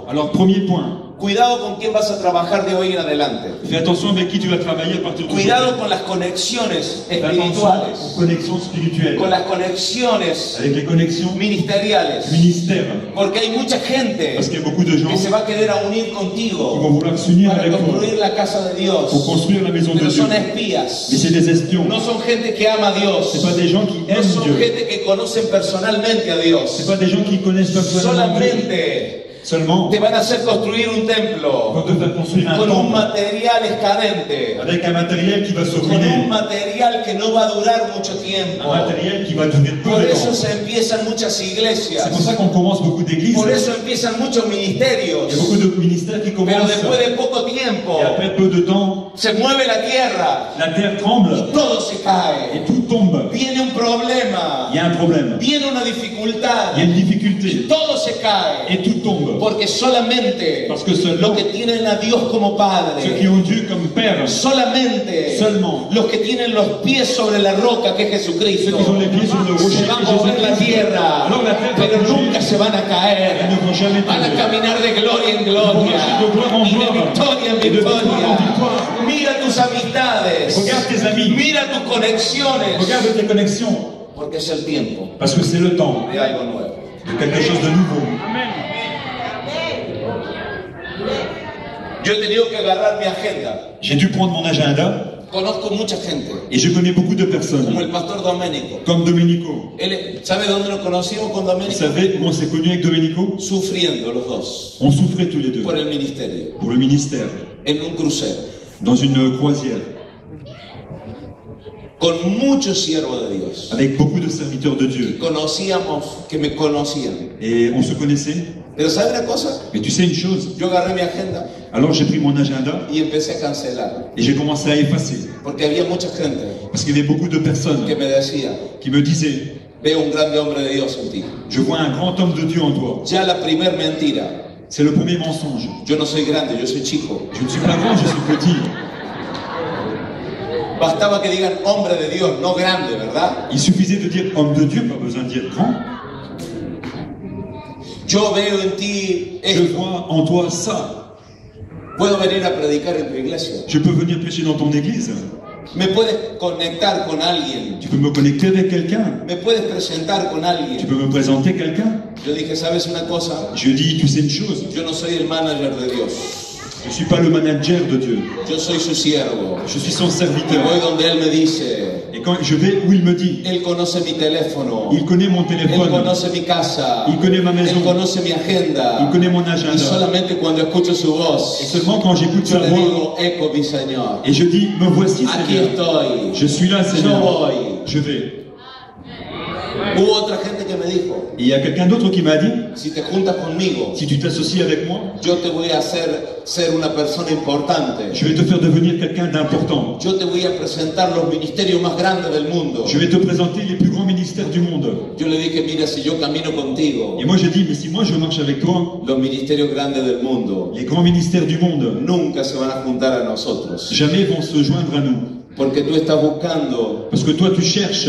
1.
Alors premier point,
Cuidado con quién vas a trabajar de hoy en adelante.
fais attention avec qui tu vas travailler à partir d'aujourd'hui.
Cuidado con las conexiones
Fais attention aux
espirituales,
connexions spirituelles,
con las conexiones
avec les connexions
ministeriales,
ministères.
porque hay mucha gente
Parce qu'il y a beaucoup de gens
que se va a querer a unir
qui vont
contigo
vouloir s'unir
para
avec toi
construir la casa de
pour
Dios,
construire la maison de
pero
Dieu.
son espías,
Mais c'est des espions.
no son gente que ama a Dios,
C'est pas des gens qui
no
aiment
son
Dieu.
gente que conocen personalmente a
C'est
Dios,
pas des gens qui connaissent personnellement Dieu.
solamente
Seulement,
te van a hacer construir un
on
templo
va te faire construire un
con un
temple
material escadente,
avec un matériel qui va se
con
ruiner,
un material que no va a durar mucho
un
tiempo.
matériel qui va durer peu
Por
de
eso
temps.
se empiezan muchas
C'est pour
iglesias,
ça qu'on commence beaucoup d'églises.
por eso empiezan muchos ministerios,
Il y a beaucoup de ministères qui
pero
commencent.
después de poco tiempo
Et après peu de temps,
se mueve la tierra
la terre tremble
y todo se
et
cae.
tout tombe.
Viene un problema,
Il y a un problème.
viene una
Il y a
dificultad,
une difficulté
todo se cae,
et tout tombe.
porque solamente
Parce que seulement
los que tienen a Dios como
ceux qui
Padre,
ont Dieu comme Père,
solamente
Seulement.
los que tienen los pies sobre la roca que es
ceux
Jesucristo,
qui ont les pieds sur le rocher,
se va a
et
mover la
Jésus-Christ,
tierra,
alors la terre va
pero
bouger.
nunca se van a
Ils
caer.
ne vont jamais
Van a
tomber.
caminar de gloria en
Ils vont
gloria
marcher de gloire en
y de
gloire
victoria en
et de victoire en
victoria.
victoire.
Mira tus amistades,
Regarde tes amis,
mira tus conexiones,
regarde tes connexions,
porque es el tiempo
parce que c'est le temps
de algo nuevo.
de quelque chose de nouveau.
Yo he tenido que agarrar mi agenda.
J'ai dû prendre mon agenda
Conozco mucha gente,
et je connais beaucoup de
como
personnes,
el pastor Domenico.
comme Domenico.
¿Sabe dónde nos conocimos con
Vous
Domenico?
savez où on s'est connu avec Domenico?
Sufriendo los dos
On souffrait tous les deux
por el ministerio,
pour le ministère,
en un crucero,
dans une croisière,
con muchos siervos de Dios.
avec beaucoup de serviteurs de Dieu.
Que me conocían.
Et on se connaissait.
Pero ¿sabe una cosa?
Mais tu sais une chose,
Yo agarré mi agenda
alors j'ai pris mon agenda
y empecé a cancelar,
et j'ai commencé à effacer.
porque había mucha gente
Parce qu'il y avait beaucoup de personnes
que me decía,
qui me disaient,
veo un grande hombre de Dios en ti.
je vois un grand homme de Dieu en toi.
Ya la primer mentira,
C'est le premier mensonge.
yo no soy grande, yo soy chico.
Je ne suis pas grand, je suis petit.
Bastaba que digan hombre de Dios, no grande, ¿verdad?
Il suffisait de dire homme de Dieu, pas besoin de dire grand.
Yo veo en ti
Je
esto.
vois en toi ça.
Puedo venir a predicar en tu iglesia.
Je peux venir prêcher dans ton église.
Me puedes conectar con alguien.
Tu peux me connecter avec quelqu'un.
Me puedes presentar con
Tu
alguien.
peux me présenter quelqu'un.
Yo dije, ¿sabes una cosa?
Je dis, tu sais une chose,
Yo no soy el manager de Dios.
je ne suis pas le manager de Dieu.
Yo soy su siervo.
Je suis son
Y
serviteur.
voy donde Él me dice.
Et quand je vais où il me dit,
Él conoce mi teléfono.
il connaît mon
Él
téléphone,
conoce mi casa.
il connaît ma maison,
Él conoce mi agenda.
il connaît mon
Y
agenda.
solamente cuando escucho su
Et
voz,
seulement quand j'écoute
yo
sa
le
voix,
digo, eco mi Señor.
et je dis, me voici
Aquí
Seigneur,
estoy.
je suis là
Yo
Seigneur,
voy.
je vais.
Hubo otra gente que me dijo,
Et il y a quelqu'un d'autre qui m'a dit,
si te juntas conmigo,
si tu t'associes avec moi,
yo te voy a hacer ser una persona importante.
je vais te faire devenir quelqu'un d'important.
Yo te voy a presentar los ministerios más grandes del mundo.
Je vais te présenter les plus grands ministères ministères du monde.
Yo le dije, mira, si yo camino contigo,
Et moi j'ai dit, mais si moi je marche avec toi,
los ministerios grandes del mundo
les grands ministères du monde
nunca se van a juntar a nosotros.
jamais vont se joindre à nous.
Porque tú estás buscando
Parce que toi tu cherches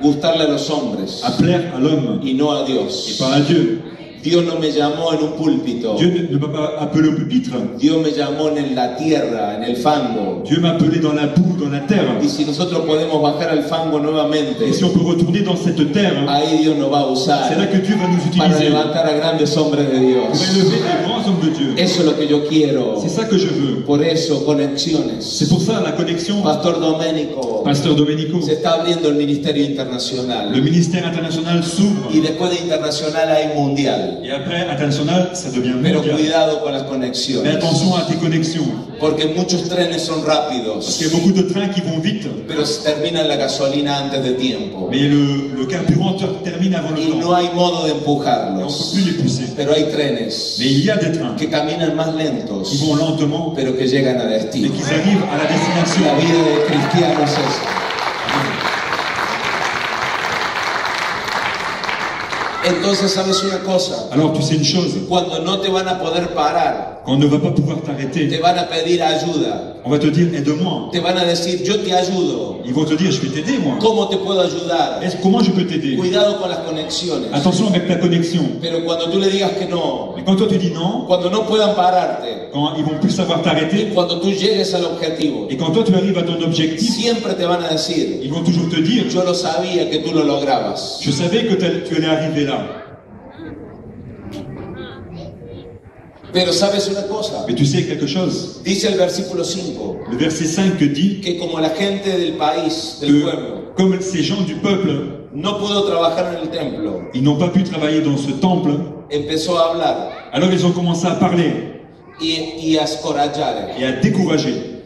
gustarle a los hombres
à plaire à l'homme
y no a
et
Dios.
pas à Dieu.
Dios no me llamó en un púlpito.
Dieu ne m'a pas appelé au pupitre.
Dios me llamó en la tierra, en el fango.
Dieu m'a appelé dans la boue, dans la terre.
Y si nosotros podemos bajar al fango nuevamente,
Et si on peut retourner dans cette terre,
ahí Dios nos va a usar
c'est là que Dieu va nous
para
utiliser
levantar a grandes hombres de
pour
Dios.
élever les grands hommes de Dieu.
Eso es lo que yo quiero.
C'est ça que je veux.
Por eso,
C'est
conexiones.
pour ça la connexion.
Pastor Domenico,
Pasteur Domenico,
se está abriendo el ministerio
le
internacional.
ministère international s'ouvre.
Y después de internacional hay mundial.
Et après, international, ça devient
Pero
mondial.
cuidado con las
Mais
conexiones.
attention à tes connexions.
Porque muchos trenes son
Parce
rápidos,
qu'il y a beaucoup de trains qui vont vite,
pero se termina la gasolina antes de tiempo.
mais le carburant termine avant le
Y no
temps.
hay modo de
Et on ne peut
empujarlos.
plus les pousser.
Pero hay trenes
Mais il y a des trains
que caminan más
qui
lentos,
vont lentement,
pero que llegan a
mais
destino.
qui arrivent à la destination.
La vida de cristiano es esa. Entonces, ¿sabes una cosa?
Alors tu sais une chose,
Cuando no te van a poder parar,
quand on ne va pas pouvoir
te
t'arrêter,
van a pedir ayuda.
on va te dire aide-moi.
Te van a decir, yo te ayudo.
Ils vont te dire je vais t'aider moi.
¿Cómo te puedo ayudar?
Comment je peux t'aider?
Cuidado con las conexiones.
Attention avec ta connexion.
Pero cuando tú le digas que no,
Mais quand toi tu dis non,
cuando no puedan pararte,
quand ils vont plus savoir
y
t'arrêter,
cuando tú llegues al objetivo,
et quand toi tu arrives à ton objectif,
siempre te van a decir,
ils vont toujours te dire
yo lo sabía que tú lo lograbas.
je savais que tu allais arriver là.
Pero sabes una cosa,
Mais tu sais quelque chose,
dice el versículo 5,
le verset 5 dit
que como la gente del país, del
que
pueblo,
comme ces gens du peuple,
no pudo trabajar en el templo,
ils n'ont pas pu travailler dans ce temple,
empezó a hablar
alors ils ont commencé à parler
y a escorallar,
et à décourager,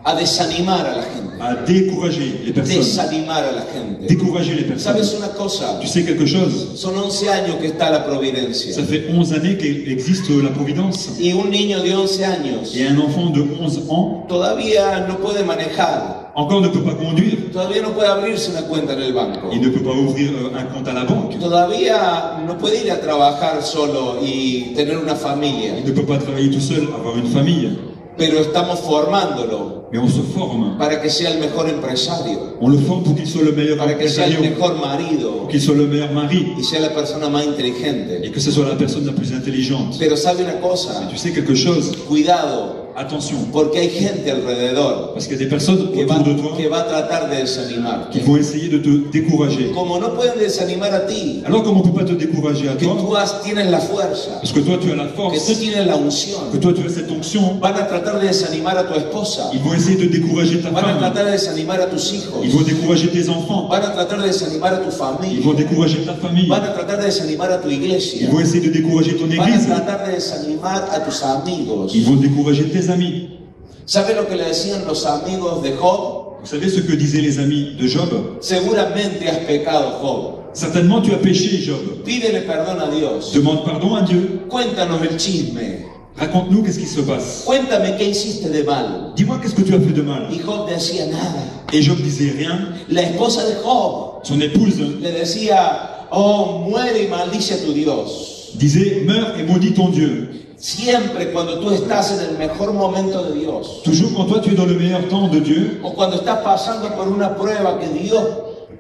a desanimar a la gente,
à décourager les personnes,
desanimar a la gente.
décourager les personnes.
¿Sabes una cosa?
Tu sais quelque chose,
Son 11 años que está la providencia.
ça fait 11 années qu'existe la Providence.
Y un niño de 11 años
Et un enfant de 11 ans
todavía no puede manejar,
encore ne peut pas conduire,
todavía no puede abrirse una cuenta en el banco,
il ne peut pas ouvrir un compte à la banque,
todavía no puede ir a trabajar solo y tener una familia,
il ne peut pas travailler tout seul, avoir une famille.
pero estamos formándolo
Mais on se forme,
para que sea el mejor empresario,
on le forme pour qu'il soit le meilleur
para que sea el
empresario,
mejor marido
pour qu'il soit le meilleur mari,
y sea la persona más
et
inteligente.
que ce soit la personne la plus intelligente.
Pero sabe una cosa,
Tu sais quelque chose,
cuidado,
attention,
porque hay gente alrededor
parce qu'il y a des personnes
que
autour de toi
que va a tratar de desanimarte.
qui vont essayer de te décourager.
Como no pueden desanimar a ti,
Alors comment on ne peut pas te décourager à
que
toi,
tú tienes la fuerza,
parce que toi tu as la
que tú
force,
tienes la unción,
que toi tu as cette onction,
van a tratar de desanimar a tu esposa,
ils vont essayer de décourager ta
van a
femme,
tratar de desanimar a tus hijos,
ils vont décourager tes enfants,
van a tratar de desanimar a tu
ils
familia,
vont décourager ta famille,
van a tratar de desanimar a tu
ils
iglesia,
vont essayer de décourager ton
van a
église,
tratar de desanimar a tus amigos.
ils vont décourager tes amis.
¿Sabe lo que le decían los amigos de Job?
Vous savez ce que disaient les amis de Job?
Seguramente has pecado, Job.
Certainement tu as péché, Job.
Pídele perdón a Dios.
Demande pardon à Dieu.
Cuéntanos el chisme.
Raconte-nous qu'est-ce qui se passe.
Cuéntame qué hiciste de mal.
Dis-moi qu'est-ce que tu as fait de mal.
Y Job decía nada.
Et Job disait rien.
La esposa de Job
Son épouse
le decía, oh, muere y maldice a tu Dios.
disait meurs et maudis ton Dieu.
Siempre cuando tú estás en el mejor momento de Dios,
Toujours quand toi tu es dans le meilleur temps de Dieu,
o cuando estás pasando por una prueba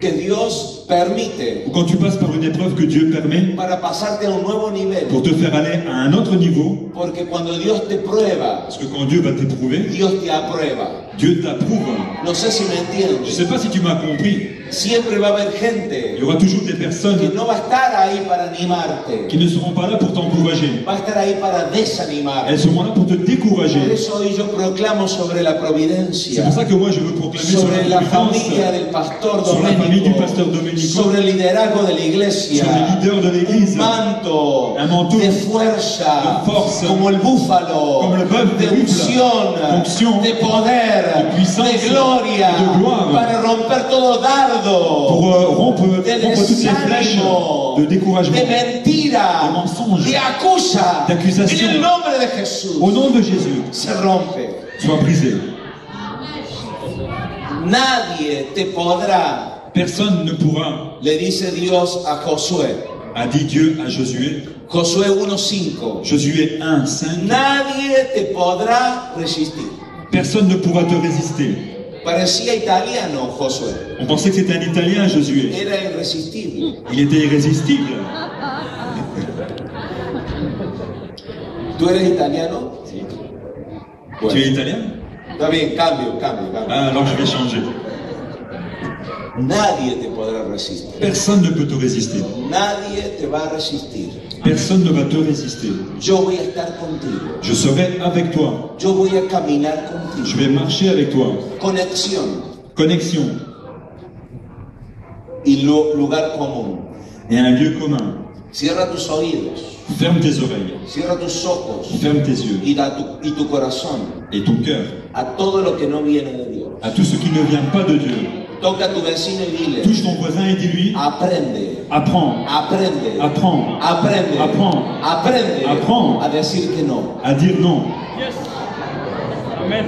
que Dios permite
ou quand tu passes par une épreuve que Dieu permet
para pasarte a un nuevo nivel,
pour te faire aller à un autre niveau,
porque cuando Dios te prueba,
parce que quand Dieu va t'éprouver,
Dios te aprueba.
Dieu t'approuve.
No sé si me
Je ne
entiendes.
sais pas si tu m'as compris.
Siempre va a haber
Il
gente
y aura toujours des
que
personnes
no va a estar ahí para animarte,
qui ne seront pas là pour t'encourager.
va a estar ahí para desanimarte.
Elles seront là pour te
Por
décourager.
eso hoy yo proclamo sobre la
C'est
providencia,
pour ça que moi je veux proclamer sur
sobre la
la
familia
providence,
del pastor
sur la famille du
Domenico,
pasteur Domenico,
sobre el liderazgo de la iglesia,
sur les leaders de l'église,
un manto
un manteau
de fuerza,
de force,
como el búfalo,
comme le bœuf
de
de buffle,
unción, de poder,
de puissance,
de gloria,
de gloire,
para romper todo dardo,
pour rompre
de
toutes ces flèches
desánimo,
de découragement,
de mentira,
de mensonge,
de acusa,
d'accusation.
en el nombre de Jesús,
au nom de Jésus,
se rompe.
sois brisé.
Nadie te podrá
personne ne pourra,
le dice Dios a Josué.
a dit Dieu à Josué,
Josué 1:5.
Josué 1, 5,
Nadie te podrá resistir.
personne ne pourra te résister.
Parecía italiano Josué.
On pensait que c'était un Italien, Josué.
Era irresistible.
Il était irrésistible.
¿Tú eres italiano?
Tu
Bueno,
es italien?
está bien, cambio.
Ah, alors je vais changer.
Nadie te podrá resistir.
Personne ne peut te résister.
Nadie te va a resistir.
Personne ne va te résister.
Yo voy a estar contigo.
Je serai avec toi.
Yo voy a caminar
Je
contigo.
vais marcher avec toi.
Conexión
Connexion
y lugar común.
et un lieu commun.
Cierra tus oídos,
Ferme tes oreilles.
cierra tus ojos
Ferme tes yeux
y tu corazón
et ton cœur
a todo lo que no viene de Dios.
à tout ce qui ne vient pas de Dieu.
Toca a tu vecino y dile,
Touche ton voisin et dis-lui,
aprende,
apprends,
aprende,
apprends
aprende,
Apprends.
aprende
Apprends.
a decir que no.
à dire non.
Yes. Amen.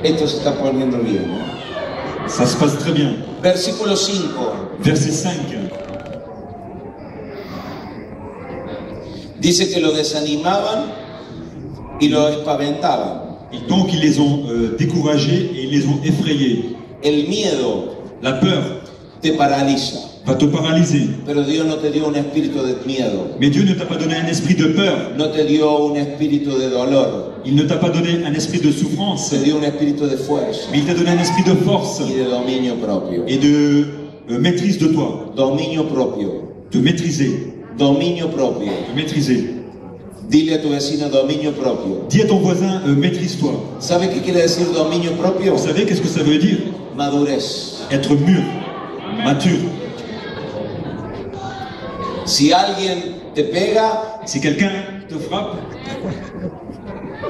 Esto se está poniendo bien, ¿no?
Ça se passe très bien.
Versículo 5.
Verset 5.
Dice que lo desanimaban y lo espaventaban.
Et donc ils les ont découragés et ils les ont effrayés.
El miedo
La peur
te paraliza,
va te paralyser.
pero Dios no te dio un espíritu de miedo,
Mais Dieu ne t'a pas donné un esprit de peur.
no te dio un espíritu de dolor,
Il ne t'a pas donné un esprit de souffrance.
te dio un espíritu de fuerza
Mais il t'a donné un esprit de force
y de dominio propio.
et de maîtrise de toi.
Dominio propio,
De maîtriser.
dominio propio.
De maîtriser.
Dile a tu vecino dominio propio.
Dis à ton voisin, maîtrise-toi.
¿Sabe qué quiere decir dominio propio?
Vous savez qu'est-ce que ça veut dire?
Madurez.
Être mûr, mature.
Si alguien te pega,
Si quelqu'un te frappe,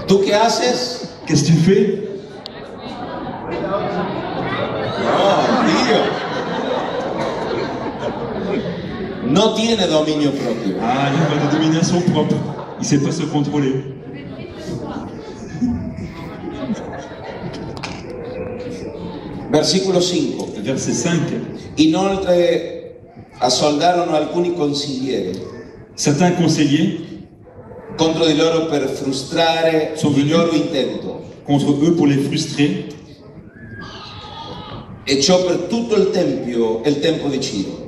¿tú qué haces?
qu'est-ce que tu fais?
No, tío. No tiene dominio propio.
Ah, il n'a pas de domination propre. Il ne sait pas se contrôler.
Versículo 5.
Verset 5.
Inoltre assoldarono alcuni consiglieri
Certains conseillers
contro di loro per frustrare
Sono
il
venuti.
loro intento.
contre eux pour les frustrer.
E ciò per tutto il tempo di Ciro.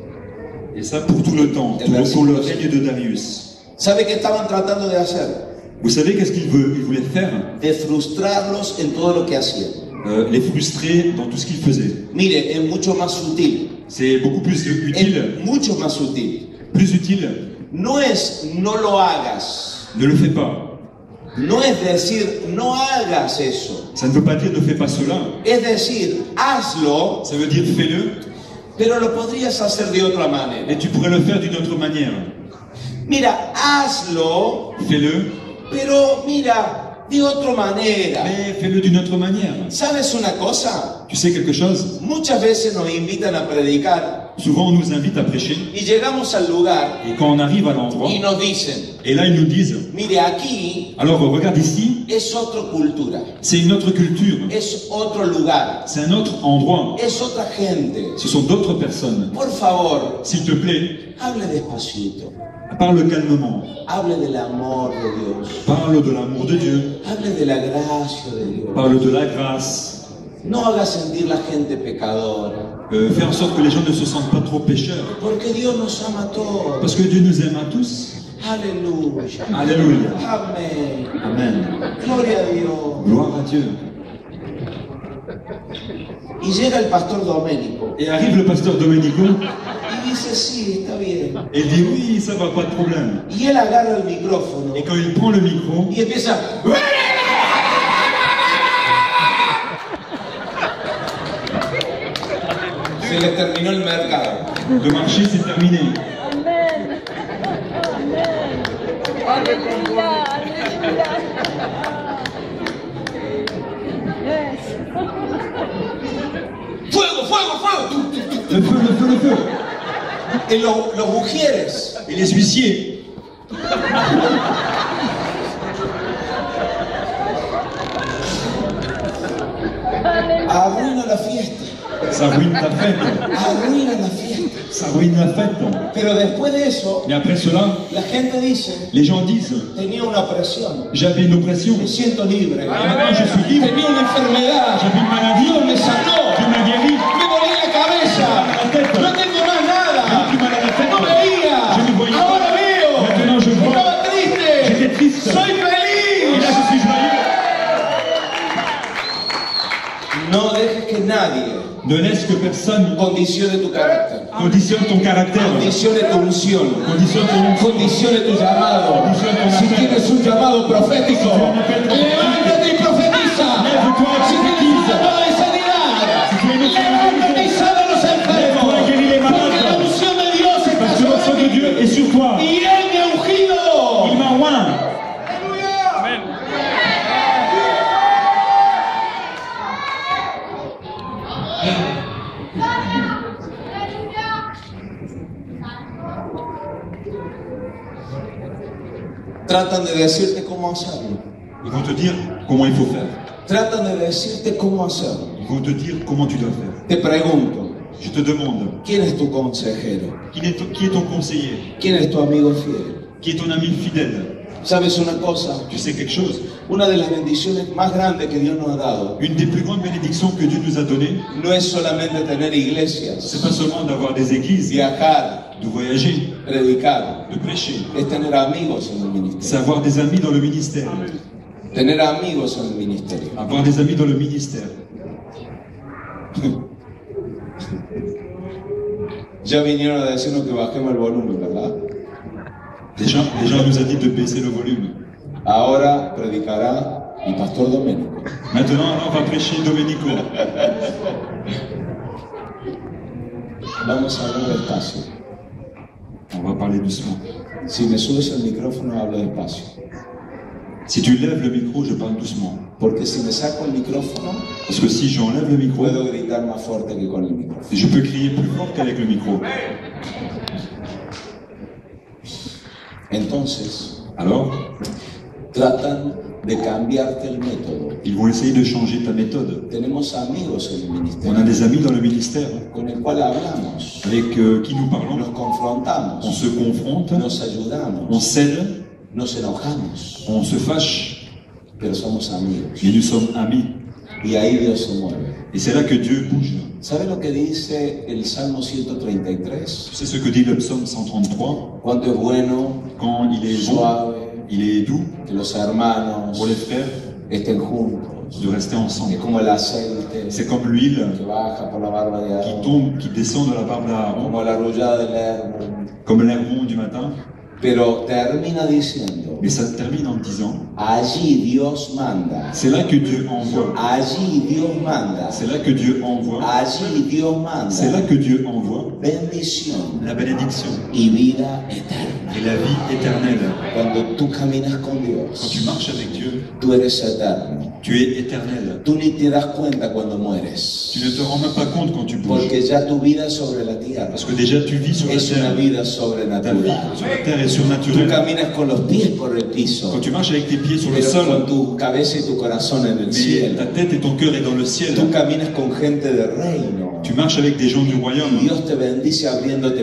Et ça pour tout le temps, pour le règne de Darius.
¿Sabe qué estaban tratando de hacer?
Vous savez qu'est-ce qu'il voulait faire?
De frustrarlos en todo lo que hacían.
Les frustrer dans tout ce qu'ils faisaient.
Mire, es mucho más sutil.
C'est beaucoup plus utile.
Es mucho más sutil.
Plus utile.
No es no lo hagas.
Ne le fais pas.
No es decir no hagas eso.
Ça ne veut pas dire ne fais pas cela.
Es decir, hazlo,
Ça veut dire fais-le,
pero lo podrías hacer de otra manera.
et tu pourrais le faire d'une autre manière.
Mira, hazlo,
Fais-le,
pero mira, de otra manera.
mais fais-le d'une autre manière.
¿Sabes una cosa?
Tu sais quelque chose?
Muchas veces nos invitan a predicar
Souvent on nous invite à prêcher,
y llegamos al lugar
et quand on arrive à l'endroit,
y nos dicen,
et là ils nous disent,
mire, aquí
alors regarde ici,
es otra cultura,
c'est une autre culture,
es otro lugar,
c'est un autre endroit,
es otra gente.
ce sont d'autres personnes.
Por favor,
S'il te plaît,
hable despacito,
parle calmement,
hable del amor de Dios,
parle de l'amour de Dieu,
hable de la gracia de Dios.
parle de la grâce,
No haga sentir la gente pecadora,
fais en sorte que les gens ne se sentent pas trop pécheurs,
porque Dios nos ama a todos.
parce que Dieu nous aime à tous.
Aleluya.
Alléluia.
Amén.
Amen.
Gloria a Dios.
Gloire à Dieu.
Y llega el pastor Doménico
Et arrive le pasteur Domenico,
y dice, sí, está bien.
et il dit oui, ça va, pas de problème.
Y él agarra el micrófono
Et quand il prend le micro,
y empieza. Se le terminó el mercado.
le marché c'est terminé.
Amen. Amen. Alléluia. Alléluia. Yes.
¡Fuego, fuego, fuego!
Le feu, le feu, le feu.
Y los ujieres.
Et les huissiers,
la fiesta.
Ça ruine ta fête.
Arruina la fiesta.
Ça ruine la fête.
Pero después de eso,
Mais après cela,
la gente dice,
les gens disent,
tenía una presión.
j'avais une oppression.
Me siento libre.
Maintenant je suis libre.
Tenía una enfermedad.
J'avais une maladie.
Dios me sanó.
Dieu m'a guéri.
Me dolía la cabeza. No tengo más nada.
J'ai plus mal à la tête.
No veía.
Je ne voyais
Ahora
pas.
veo.
Maintenant je vois.
Estaba triste.
J'étais triste.
Soy
Et
feliz.
là je suis joyeux.
No dejes que nadie
Ne laisse que personne
condicione tu carácter.
conditionne ton caractère.
Condicione tu unción.
Conditionne ton unction.
Condicione tu llamado. Si tienes un llamado profético, levántate y profetiza. Si tienes un llamado de sanidad, levántate y sana a los enfermos. Porque la unción de Dios está
Parce que l'onction de
sobre
Dieu
ti.
est sur toi.
Y Él me ha ungido.
Il m'a oint.
Tratan de decirte cómo hacerlo.
Ils vont te dire comment il faut faire.
Tratan de decirte cómo hacerlo.
Ils vont te dire comment tu dois faire.
Te pregunto,
Je te demande,
¿quién es tu consejero?
qui est ton conseiller?
¿Quién es tu amigo fiel?
Qui est ton ami fidèle?
¿Sabes una cosa?
Tu sais quelque chose?
Una de las bendiciones más grandes que Dios nos ha dado
Une des plus grandes bénédictions que Dieu nous a données,
no es solamente tener iglesias,
c'est pas seulement d'avoir des églises,
viajar,
de voyager,
predicar,
de prêcher.
es tener amigos en el
C'est
ministerio.
avoir des amis dans le ministère.
Tener amigos en el ministerio.
Avoir des amis dans le ministère.
Ya vinieron a decirnos que bajemos el volumen, ¿verdad?
Déjà, nous a dit de baisser le volume.
Ahora predicará el pastor Domenico.
Maintenant, on va prêcher Domenico.
Vamos a hablar despacio.
On va parler doucement.
Si me subes el micrófono, hablo despacio.
Si tu lèves le micro, je parle doucement.
Porque si me saco el micrófono,
Parce que si j'enlève le micro,
puedo gritar más fuerte que con el micrófono.
je peux crier plus fort qu'avec le micro.
Entonces,
Alors,
tratan de cambiarte el método.
ils vont essayer de changer ta méthode.
Tenemos amigos en el
On a
ministerio
des amis dans le ministère
con el cual hablamos,
avec qui nous parlons.
nos
On
confrontamos,
se confronte,
nos
on
ayudamos,
s'aide,
nos enojamos,
on se fâche,
pero somos amigos.
mais nous sommes amis.
Y ahí Dios se mueve.
Et c'est là que Dieu bouge.
¿Sabe lo que dice el Salmo 133?
Tu sais ce que dit le psaume 133?
Cuánto es bueno,
Quand il est bon,
suave,
il est doux
que los hermanos
pour les frères
estén juntos.
de rester
Es
ensemble.
como el aceite
C'est comme l'huile
que baja por la barba de
qui
Aarón,
tombe, qui descend de la barbe d'Aaron,
como la arrullada del Hermón.
comme l'hermon du matin.
Pero termina diciendo,
Mais ça termine en disant,
allí Dios manda,
c'est là que Dieu envoie.
allí Dios manda,
C'est là que Dieu envoie.
allí Dios
C'est là
manda
que Dieu envoie
bendición
la bénédiction
y vida eterna.
et la vie éternelle.
Cuando tú caminas con
Quand tu
Dios,
marches avec Dieu,
tú eres eterno.
tu es éternel.
Tú ni te das cuenta cuando mueres,
Tu ne te rends même pas compte quand tu bouges.
porque ya tu vida sobre la tierra
Parce que déjà tu vis sur la
es una
terre.
vida
Ta vie
sobrenatural.
sur la terre est
Tú
surnaturelle.
caminas con los pies por el piso,
Quand tu marches avec tes pieds sur le
pero
sol,
con tu cabeza y tu corazón en el
mais
cielo.
ta tête et ton cœur est dans le ciel.
Tú caminas con gente de reino.
Tu marches avec des gens du
Y
royaume.
Dios te bendice abriéndote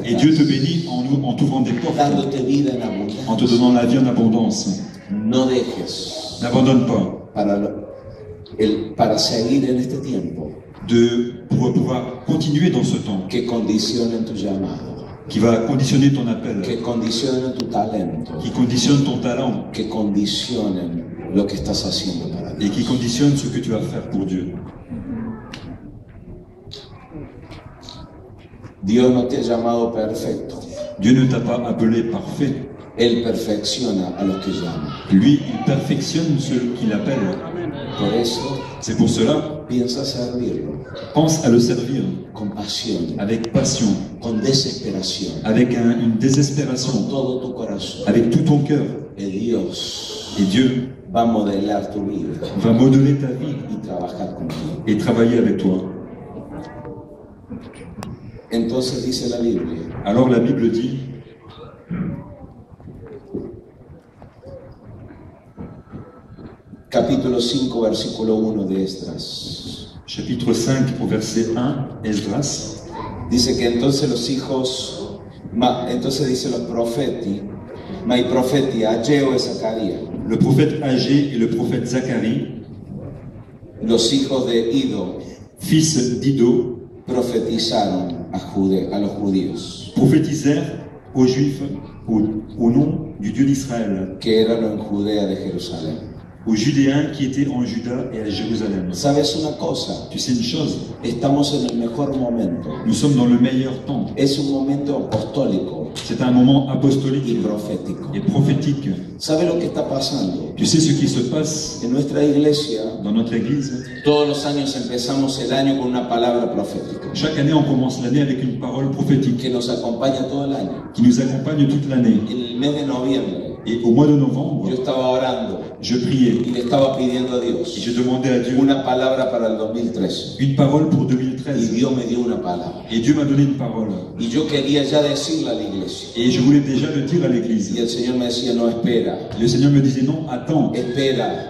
Et Dieu te
puertas,
bénit en t'ouvrant des portes,
dándote vida en
en te
abundancia.
donnant la vie en abondance.
No dejes
N'abandonne pas
para seguir en este tiempo
pour pouvoir continuer dans ce temps
que condicionen tu llamado,
qui va conditionner ton appel,
que condicionen tu talento,
qui conditionne ton talent
que condicionen lo que estás haciendo para
et
Dios.
qui conditionne ce que tu vas faire pour Dieu.
Dios no te ha llamado perfecto.
Dieu ne t'a pas appelé parfait.
Él perfecciona a los que llama.
Lui, il perfectionne ceux qu'il appelle.
Por eso
C'est pour cela,
piensa servirlo
pense à le servir
con pasión,
avec passion,
con desesperación,
avec une
con
désespération,
todo tu corazón.
avec tout ton cœur.
Que Dios
Et Dieu
va a modelar tu vida
va modeler ta vie
y trabajar contigo.
et travailler avec toi.
Entonces dice la Biblia,
Alors la Bible dit,
capítulo 5, versículo 1 de Esdras.
chapitre 5 au verset 1, Esdras.
Dice que entonces los hijos, entonces dice los profeti, ma i profeti Ageo y Zacarías,
Le prophète Agé et le prophète Zacharie,
los hijos de Ido,
fils d'Ido,
profetizaron a los judíos
prophétisèrent aux Juifs au nom du Dieu d'Israël,
que eran en Judea de Jerusalén.
aux Judéens qui étaient en Juda et à Jérusalem.
¿Sabes una cosa?
Tu sais une chose,
Estamos en el mejor momento.
nous sommes dans le meilleur temps.
Es un momento apostólico
C'est un moment
y
apostolique
profético.
et prophétique.
¿Sabe lo que está pasando?
Tu sais ce qui se passe
En nuestra iglesia,
dans notre église?
todos los años empezamos el año con una palabra profética
Chaque année, on commence l'année avec une parole prophétique
que nos acompaña todo el año.
qui nous accompagne toute l'année.
En el mes de noviembre,
Et au mois de novembre,
yo estaba orando
je priais
y le estaba pidiendo a
et
Dios
je demandais à Dieu
una palabra para el 2013.
une parole pour
Y
2013.
Dios me dio una palabra.
Et Dieu m'a donné une parole.
Y yo quería ya decirla a la iglesia.
Et je voulais déjà le dire à
Y
l'église.
el Señor me decía, no, espera,
Le Seigneur me disait non, attends,
espera,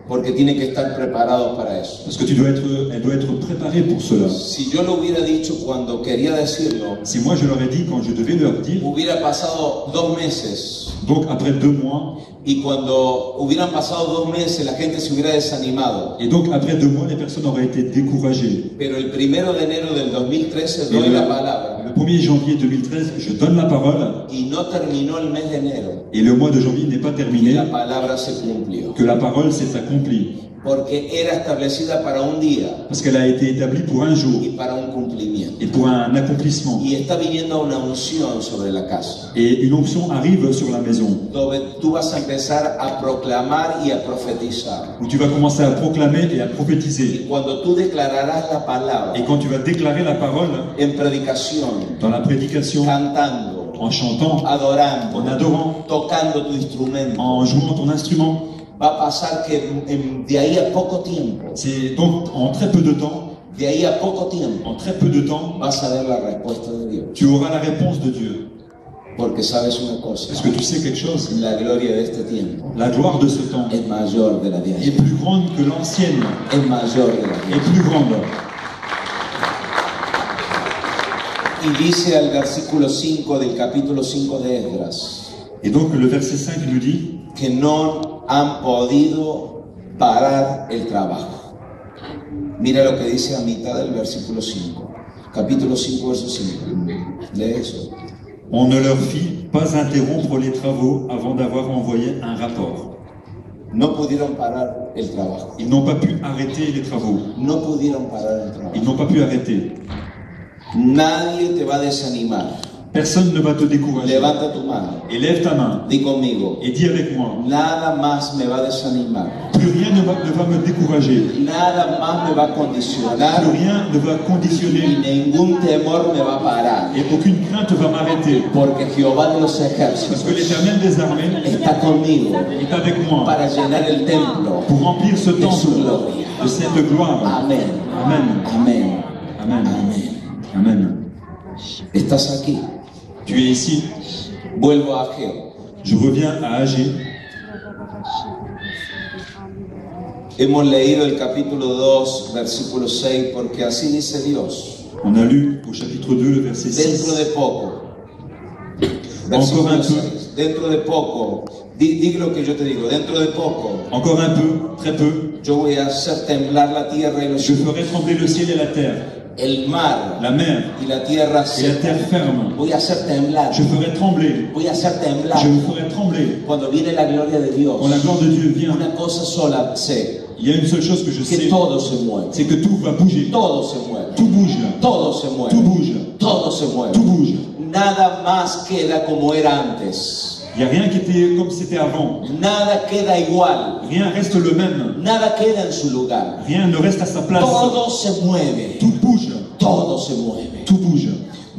porque tiene que estar preparados para eso.
parce que elle doit être préparée pour cela.
Si yo lo hubiera dicho cuando quería decirlo,
Si moi je leur ai dit quand je devais leur dire,
hubiera pasado 2 meses.
donc après 2 mois,
Y cuando hubieran pasado 2 meses, la gente se hubiera desanimado.
et donc après 2 mois, les personnes auraient été découragées.
Pero el 1 de enero del 2013
Et
doy
le
la palabra.
1er janvier 2013, je donne la parole,
Y no terminó el mes de enero.
et le mois de janvier n'est pas
Y
terminé,
la palabra se cumplió.
que la parole s'est accomplie.
Porque era establecida para un día
Parce qu'elle a été établie pour un jour
y para un cumplimiento.
et pour un accomplissement.
Y está viniendo una unción sobre la casa.
Et une onction arrive sur la maison,
Donde tú vas a empezar a proclamar y a profetizar.
où tu vas commencer à proclamer et à
Y
prophétiser.
cuando tú declararás la palabra
Et quand tu vas déclarer la parole
en predicación,
dans la prédication,
cantando,
en chantant,
adorando,
en adorant,
tocando tu instrumento,
en jouant ton instrument,
va a pasar que de ahí a poco tiempo,
c'est donc en très peu de temps,
de ahí a poco tiempo,
en très peu de temps,
vas a ver la respuesta de Dios.
tu auras la réponse de Dieu.
Porque sabes una cosa,
Est-ce que tu sais quelque chose?
la gloria de este tiempo
La gloire de ce temps
es mayor de la de
est
ayer,
plus grande que l'ancienne,
es mayor de la de
est
ayer.
plus grande.
Y dice al versículo 5 del capítulo 5 de Esdras,
Et donc le verset 5 nous dit
que no han podido parar el trabajo. Mira lo que dice a mitad del versículo 5, capítulo 5, verso 5. Lee eso.
on ne leur fit pas interrompre les travaux avant d'avoir envoyé un rapport.
No pudieron parar el trabajo.
Ils n'ont pas pu arrêter les travaux.
No pudieron parar el trabajo.
Ils n'ont pas pu arrêter.
Nadie te va a desanimar.
Personne ne va te décourager.
Levanta tu mano.
Et lève ta main
Di conmigo.
et dis avec moi,
Nada más me va a desanimar.
plus rien ne va me décourager.
Nada más me va a condicionar.
Plus rien ne va
Y
conditionner
ningún temor me va a parar.
et aucune crainte va m'arrêter.
Porque Jehová de los
Parce que
ejércitos
l'Éternel des armées
está conmigo
est avec moi
para llenar el templo
pour remplir ce
de su
temple
gloria.
de cette gloire.
Amén.
Amen.
Amén.
Amen.
Amén.
Amen.
Estás aquí.
Tu es ici.
Vuelvo a Ageo.
Je reviens à Agé.
Hemos leído el capítulo 2, versículo 6, porque así dice Dios.
On a lu au chapitre 2 le verset
Dentro
6.
de poco.
Encore un
Versículo
peu.
6. Dentro de poco. Di lo que yo te digo. Dentro de poco.
Encore un peu, très peu.
Yo voy a hacer temblar la tierra y los
Je ferai trembler le ciel et la terre,
el mar
la mer
y la tierra
et la
seca.
terre ferme.
Voy a hacer temblar.
Je ferai trembler.
Voy a hacer temblar.
Je vous ferai trembler.
Cuando viene la gloria de Dios,
Quand la gloire de Dieu vient,
una cosa sola sé,
il y a une seule chose que je
que
sais,
todo se mueve.
c'est que tout va bouger.
Todo se mueve.
Tout bouge.
Todo se
Tout
mueve.
bouge.
Todo se mueve.
Tout bouge.
Nada más queda como era antes.
Il n'y a rien qui était comme c'était avant.
Nada queda igual.
Rien reste le même.
Nada queda en su lugar.
Rien ne reste à sa place.
Todo se mueve.
Tout bouge.
Todo se mueve.
Tout bouge.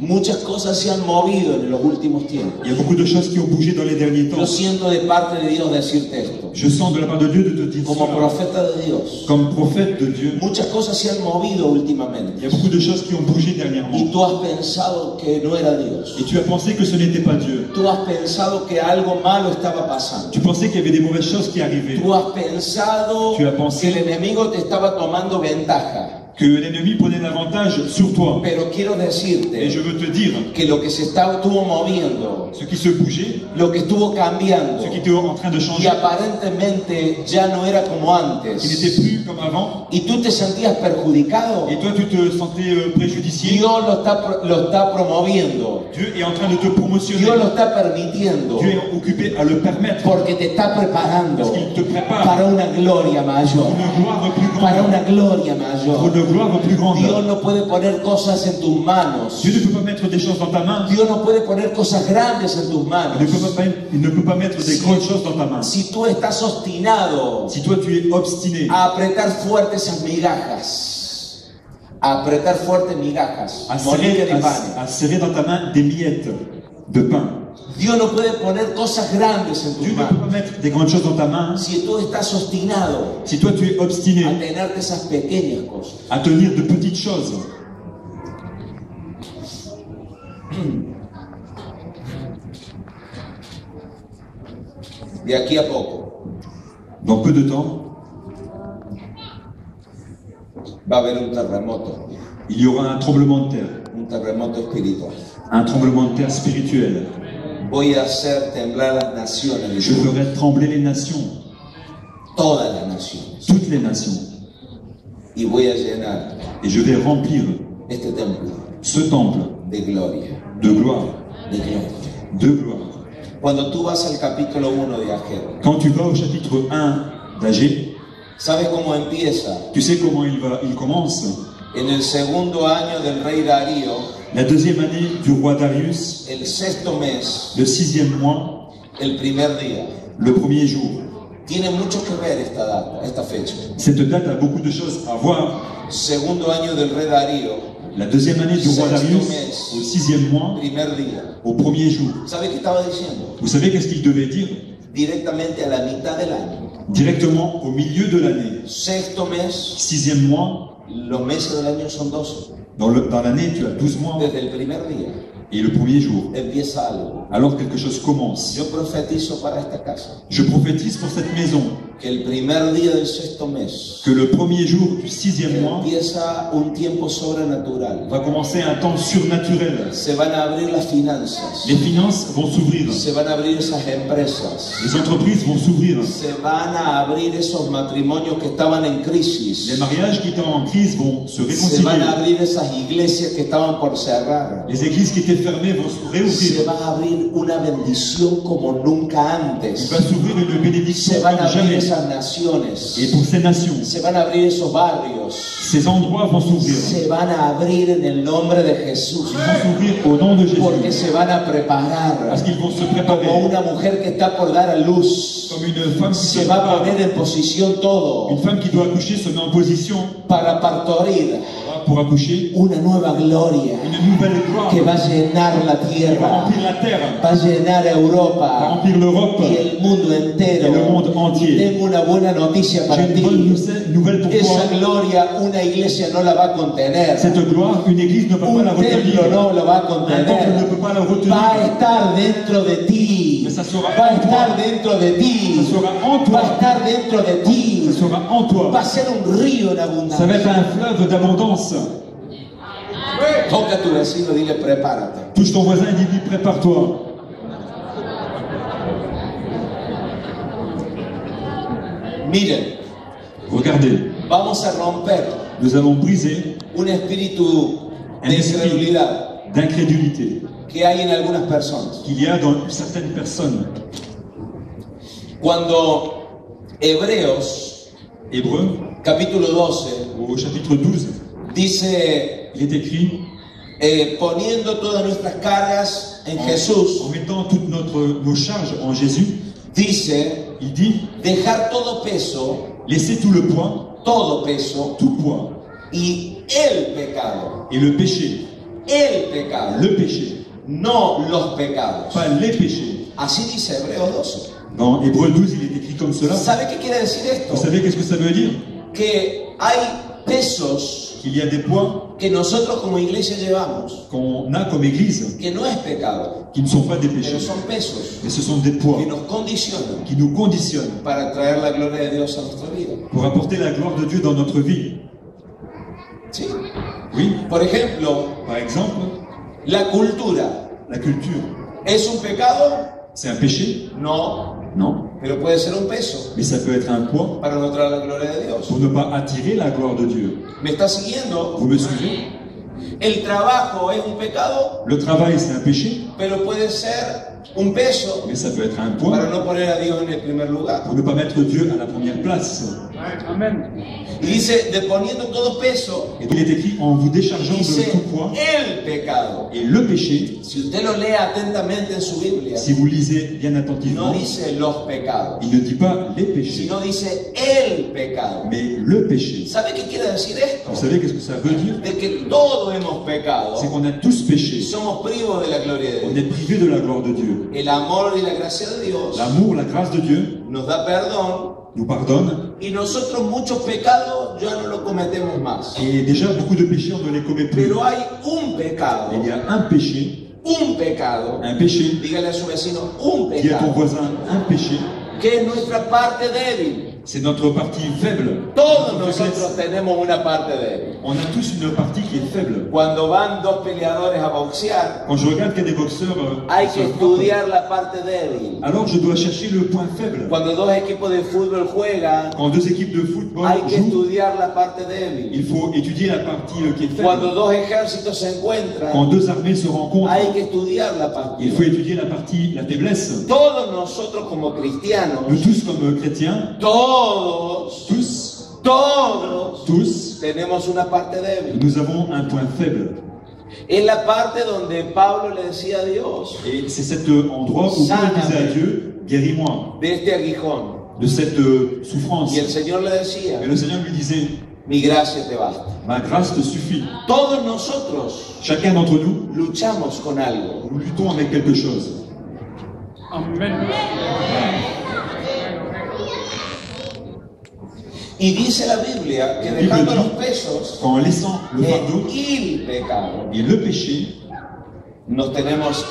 Muchas cosas se han movido en los últimos tiempos.
Il y a beaucoup de choses qui ont bougé dans les derniers
Yo
temps.
siento de parte de Dios decirte esto.
Je sens de la part de Dieu de te dire
Como
cela.
profeta de Dios.
Comme prophète de Dieu,
Muchas cosas se han movido
il
últimamente.
y a beaucoup de choses qui ont bougé dernièrement.
Y tú has pensado que no era Dios.
Et tu as pensé que ce n'était pas Dieu.
Tú has pensado que algo malo estaba pasando.
Tu pensais qu'il y avait des mauvaises choses qui arrivaient.
Tú has pensado
Tu as pensé
que el enemigo te estaba tomando ventaja.
que l'ennemi prenait l'avantage sur toi.
Pero quiero
Et
decirte
je veux te dire,
que lo que estuvo moviendo,
ce qui se bougeait,
lo que estuvo cambiando,
ce qui était en train de
y
changer,
aparentemente ya no era como
qui n'était
antes,
plus comme avant,
y tú te sentías perjudicado,
et toi tu te sentais préjudicié,
Dios lo está promoviendo,
Dieu est en train de te promotionner.
Dios lo está permitiendo,
Dieu est occupé à le permettre,
porque te está preparando
parce qu'il te prépare
para una gloria mayor,
pour une gloire plus
para
grande.
una gloria
Pour
mayor.
une gloire plus grande.
Dios no puede poner cosas en tus manos.
Dieu ne peut pas mettre des choses dans ta main.
Dios no puede poner cosas grandes en tus manos.
Il ne peut pas mettre des grandes choses dans ta main.
Si tú estás obstinado
Si toi tu es obstiné
a apretar fuerte esas migajas, a apretar fuerte migajas,
à
monete
serrer,
de pane.
à serrer dans ta main des miettes de pain,
Dios no puede poner cosas grandes en tus
Dieu ne peut pas
manos.
mettre des grandes choses dans ta main.
Si tú estás obstinado
Si toi tu es
a
obstiné
tenerte esas pequeñas cosas.
à tenir de petites choses,
De aquí a poco
dans peu de temps,
va a haber un terremoto
il y aura un tremblement de terre,
espiritual.
un tremblement de terre spirituel.
Voy a hacer temblar las naciones,
Je ferai trembler les nations,
todas las naciones,
toutes les nations,
y voy a llenar
et je vais remplir
este templo
ce temple
de gloria,
de gloire,
de gloria.
de gloire.
Cuando tú vas al capítulo 1 de Ageo,
Quand tu vas au chapitre 1 d'Agé,
¿sabes cómo empieza?
tu sais comment il commence.
En el segundo año del rey Darío,
La deuxième année du roi Darius,
el sexto mes,
le 6e mois,
el primer día.
le premier jour.
Tiene mucho que ver esta data, esta fecha.
Cette date a beaucoup de choses à voir.
Segundo año del rey Darío,
La deuxième année du roi Darius, au 6e mois,
primer día.
au premier jour.
¿Sabe qué estaba diciendo?
Vous savez qu'est-ce qu'il devait dire?
Directamente a la mitad del año.
Directement au milieu de l'année.
Sexto mes,
6e mois,
los meses del año son 12.
dans l'année tu as 12 mois,
Desde el primer día
et le premier jour.
empieza algo.
Alors quelque chose commence.
Yo profetizo para esta casa
Je prophétise pour cette maison
que el primer día del sexto mes
que le premier jour du 6e mois
empieza un tiempo sobrenatural.
va commencer un temps surnaturel.
Se van a abrir las finanzas,
Les finances vont s'ouvrir.
se van a abrir esas empresas,
Les entreprises vont s'ouvrir.
se van a abrir esos matrimonios que estaban en
Les
crisis,
mariages qui étaient en crise vont se
se van
réconcilier.
a abrir esas iglesias que estaban por cerrar.
Les églises qui étaient fermées vont se
Se
réouvrir.
va a abrir una bendición como nunca
Il
antes.
va s'ouvrir une bénédiction
Se van a
comme
abrir
jamais.
esas naciones.
Et pour ces nations,
Se van a abrir esos barrios.
ces endroits vont s'ouvrir.
Se van a abrir en el nombre de Jesús.
Ils vont s'ouvrir au nom de
Porque
Jésus.
se van a preparar
Parce qu'ils vont se
como
préparer
una mujer que está por dar a luz.
comme une femme qui
Se
se
va a
prépare.
poner en posición todo
Une femme qui doit accoucher se met en position
para partorir
pour accoucher
una nueva gloria
une nouvelle gloire
que va a llenar la
qui va
tierra,
remplir la terre,
va a llenar
va
Europa
remplir l'Europe
y el mundo entero.
et le monde entier.
Tengo una buena noticia para
J'ai une bonne
ti.
nouvelle pour
Esa
toi.
gloria una iglesia no la va a contener.
Cette gloire, une église ne peut pas la
Un
retenir.
templo no la va a
Un temple
contener.
ne peut pas la
Va a
retenir.
estar dentro de ti.
Mais ça sera
Va a
en
estar
toi.
dentro de ti.
Ça sera en
Va a
toi.
estar dentro de ti.
Ça sera en toi.
Va a ser un río en
Ça va
abundancia.
être un fleuve d'abondance.
Toca a tu vecino, dile prepárate.
Touche ton voisin et dis-lui prépare-toi.
Miren,
Regardez,
vamos a romper
nous allons briser
un espíritu de incredulidad
d'incrédulité
que hay en algunas personas.
qu'il y a dans certaines personnes.
Cuando Hebreos,
Hébreux,
capítulo 12,
au chapitre 12,
dice,
il est écrit
poniendo todas nuestras cargas en Jesús,
en mettant toutes nos charges en Jésus,
dice,
il dit
dejar todo peso,
laissez tout le poids,
todo peso,
tout poids
y el pecado,
et le péché,
el pecado,
no
los pecados.
pas les péchés.
Así dice Hebreos 12.
Dans Hébreux 12, il est écrit comme cela.
¿Sabe qué quiere decir esto?
Vous savez qu'est-ce que ça veut dire?
Que hay pesos
Qu'il y a des poids
que nosotros como iglesia llevamos,
qu'on a comme église
que no es pecado,
qui ne sont pas des péchés,
pero son pesos
mais ce sont des poids
que nos condicionan
qui nous conditionnent
para traer la gloria de Dios a nuestra vida.
pour apporter la gloire de Dieu dans notre vie.
¿Sí?
Oui.
Por ejemplo,
Par exemple,
la cultura.
la culture,
¿Es un pecado?
c'est un péché?
No,
Non.
pero puede ser un peso
Mais ça peut être un poids
para no traer la gloria de Dios.
pour ne pas attirer la gloire de Dieu.
¿Me está siguiendo?
Vous me suivez?
El trabajo es un pecado,
Le travail, c'est un péché,
pero puede ser un peso
mais ça peut être un
para
poids
no poner a Dios en el primer lugar.
pour ne pas mettre Dieu à la première place.
Y dice, deponiendo todo peso,
Et donc, il est écrit en vous déchargeant de
dice
tout poids.
el pecado.
Et le péché,
Si usted lo lee atentamente en su Biblia,
si vous lisez bien
no
attentivement,
dice los pecados,
il ne dit pas les péchés,
sino dice el pecado.
mais le péché.
¿Sabe qué quiere decir esto?
Vous savez qu'est-ce que ça veut dire?
De que todos hemos pecado
C'est qu'on a tous
y
péché.
somos privos de la gloria de
On
Dios.
est privé de la gloire de Dieu.
El amor y la gracia de Dios
L'amour, la grâce de Dieu
nos da perdón
nous pardonne.
y nosotros muchos pecados ya no lo cometemos más.
Et déjà, beaucoup de péchés, on ne les commet plus.
Pero hay un pecado,
Il y a un péché,
dígale a su vecino, un
dit à ton
pecado,
voisin, un péché,
que es nuestra parte débil.
c'est notre partie faible.
Todos
Notre
nosotros
faiblesse.
tenemos una parte débil.
On a tous une partie qui est faible.
Cuando van dos peleadores a boxear,
Quand je regarde qu'il y a des boxeurs,
hay
se
que
frappent,
estudiar la parte débil.
alors je dois chercher le point faible.
Cuando dos equipos de fútbol juegan,
Quand deux équipes de football
hay que
jouent,
estudiar la parte débil.
il faut étudier la partie qui est
Cuando
faible.
dos ejércitos se encuentran,
Quand deux armées se rencontrent,
hay que estudiar la parte
il faut
débil.
étudier la partie, la faiblesse.
Todos nosotros como cristianos,
Nous tous comme chrétiens,
todos
tous,
tenemos una parte débil.
nous avons un point faible.
Es la parte donde Pablo le decía a Dios,
Et c'est cet endroit où Paul disait à Dieu, guéris-moi
de este aguijón.
de cette souffrance.
Y el Señor le decía,
Et le Seigneur lui disait,
mi gracia te basta.
ma grâce te suffit.
Todos nosotros
Chacun d'entre nous,
luchamos con algo.
nous luttons avec quelque chose.
Y dice la Biblia que dejando los pesos
Qu'en laissant le fardeau
y el pecado,
et le péché,
nos tenemos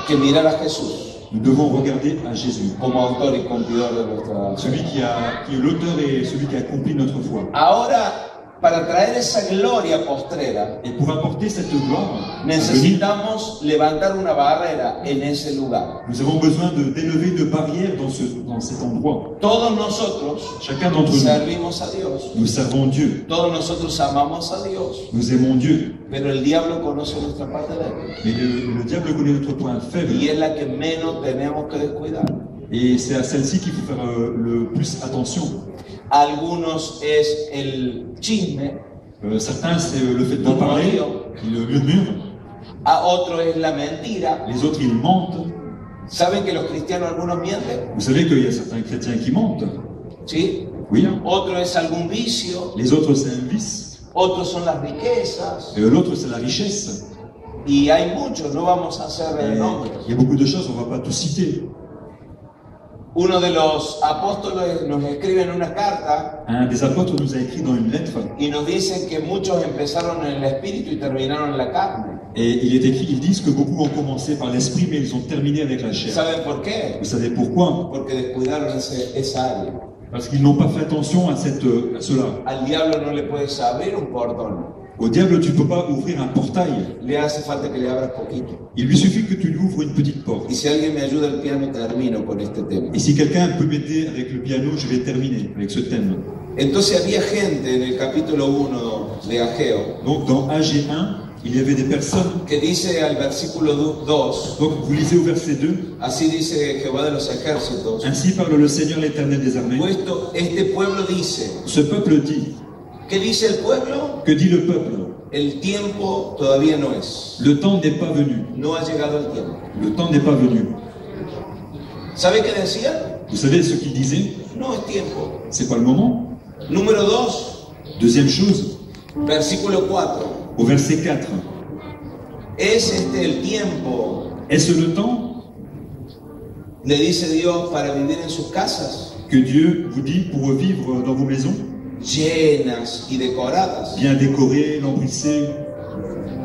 que mirar a Jesús
nous devons regarder à Jésus,
como autor y cumplidor de nuestra
celui qui est l'auteur et celui qui a accompli notre foi.
Ahora, para traer esa gloria postrera,
Et pour apporter cette gloire, à venir,
necesitamos levantar una barrera en ese lugar.
nous avons besoin d'élever une barrière dans cet endroit.
Todos nosotros
Chacun d'entre nous,
servimos a Dios.
nous servons Dieu,
Todos nosotros amamos a Dios.
nous aimons Dieu.
Pero el diablo conoce nuestra parte débil.
Mais le diable connaît notre point faible.
Y es la que menos tenemos que descuidar.
Et c'est à celle-ci qu'il faut faire le plus attention.
Algunos es el chisme,
Certains, c'est le fait de parler, ils le murmurent.
a otros es la mentira.
Les autres, ils mentent.
¿Saben que los cristianos algunos mienten?
Vous savez qu'il y a certains chrétiens qui mentent.
¿Sí?
Oui.
Otro es algún vicio,
Les autres, c'est un vice.
otros son las riquezas.
Et l'autre, c'est la richesse.
Y hay muchos, no vamos a hacer
Et
nombres.
il y a beaucoup de choses, on ne va pas tout citer.
Uno de los apóstoles nos escribe en una carta
Un des apôtres nous a écrit dans une lettre,
y nos dice que muchos empezaron en el espíritu y terminaron en la carne.
et il est écrit, ils disent que beaucoup ont commencé par l'esprit, mais ils ont terminé avec la chair.
¿Saben por qué?
Vous savez pourquoi?
Porque descuidaron esa área.
Parce qu'ils n'ont pas fait attention à cela.
Al diablo no le puedes abrir un portón.
Au diable, tu ne peux pas ouvrir un portail.
Le hace falta que le abras poquito.
Il lui suffit que tu lui ouvres une petite porte.
Y si alguien me ayuda al piano, termino con este tema.
Et si quelqu'un peut m'aider avec le piano, je vais terminer avec ce thème.
Entonces había gente en el capítulo 1 de Ageo
Donc dans AG 1, il y avait des personnes.
que dice al versículo 2,
Donc vous lisez au verset 2,
así dice Jehová de los ejércitos,
ainsi parle le Seigneur l'Éternel des armées.
este pueblo dice,
Ce peuple dit,
¿qué dice el pueblo?
que dit le peuple?
El tiempo todavía no es,
Le temps n'est pas venu.
no ha llegado el tiempo.
Le temps n'est pas venu.
¿Sabe qué decían?
Vous savez ce qu'il disait?
No es tiempo.
C'est pas le moment.
Número 2,
Deuxième chose,
versículo 4,
au verset 4.
¿es este el tiempo?
Est-ce le temps
Le dice Dios para vivir en sus casas,
que Dieu vous dit pour vivre dans vos maisons?
llenas y decoradas.
Bien décorées, lambrissées.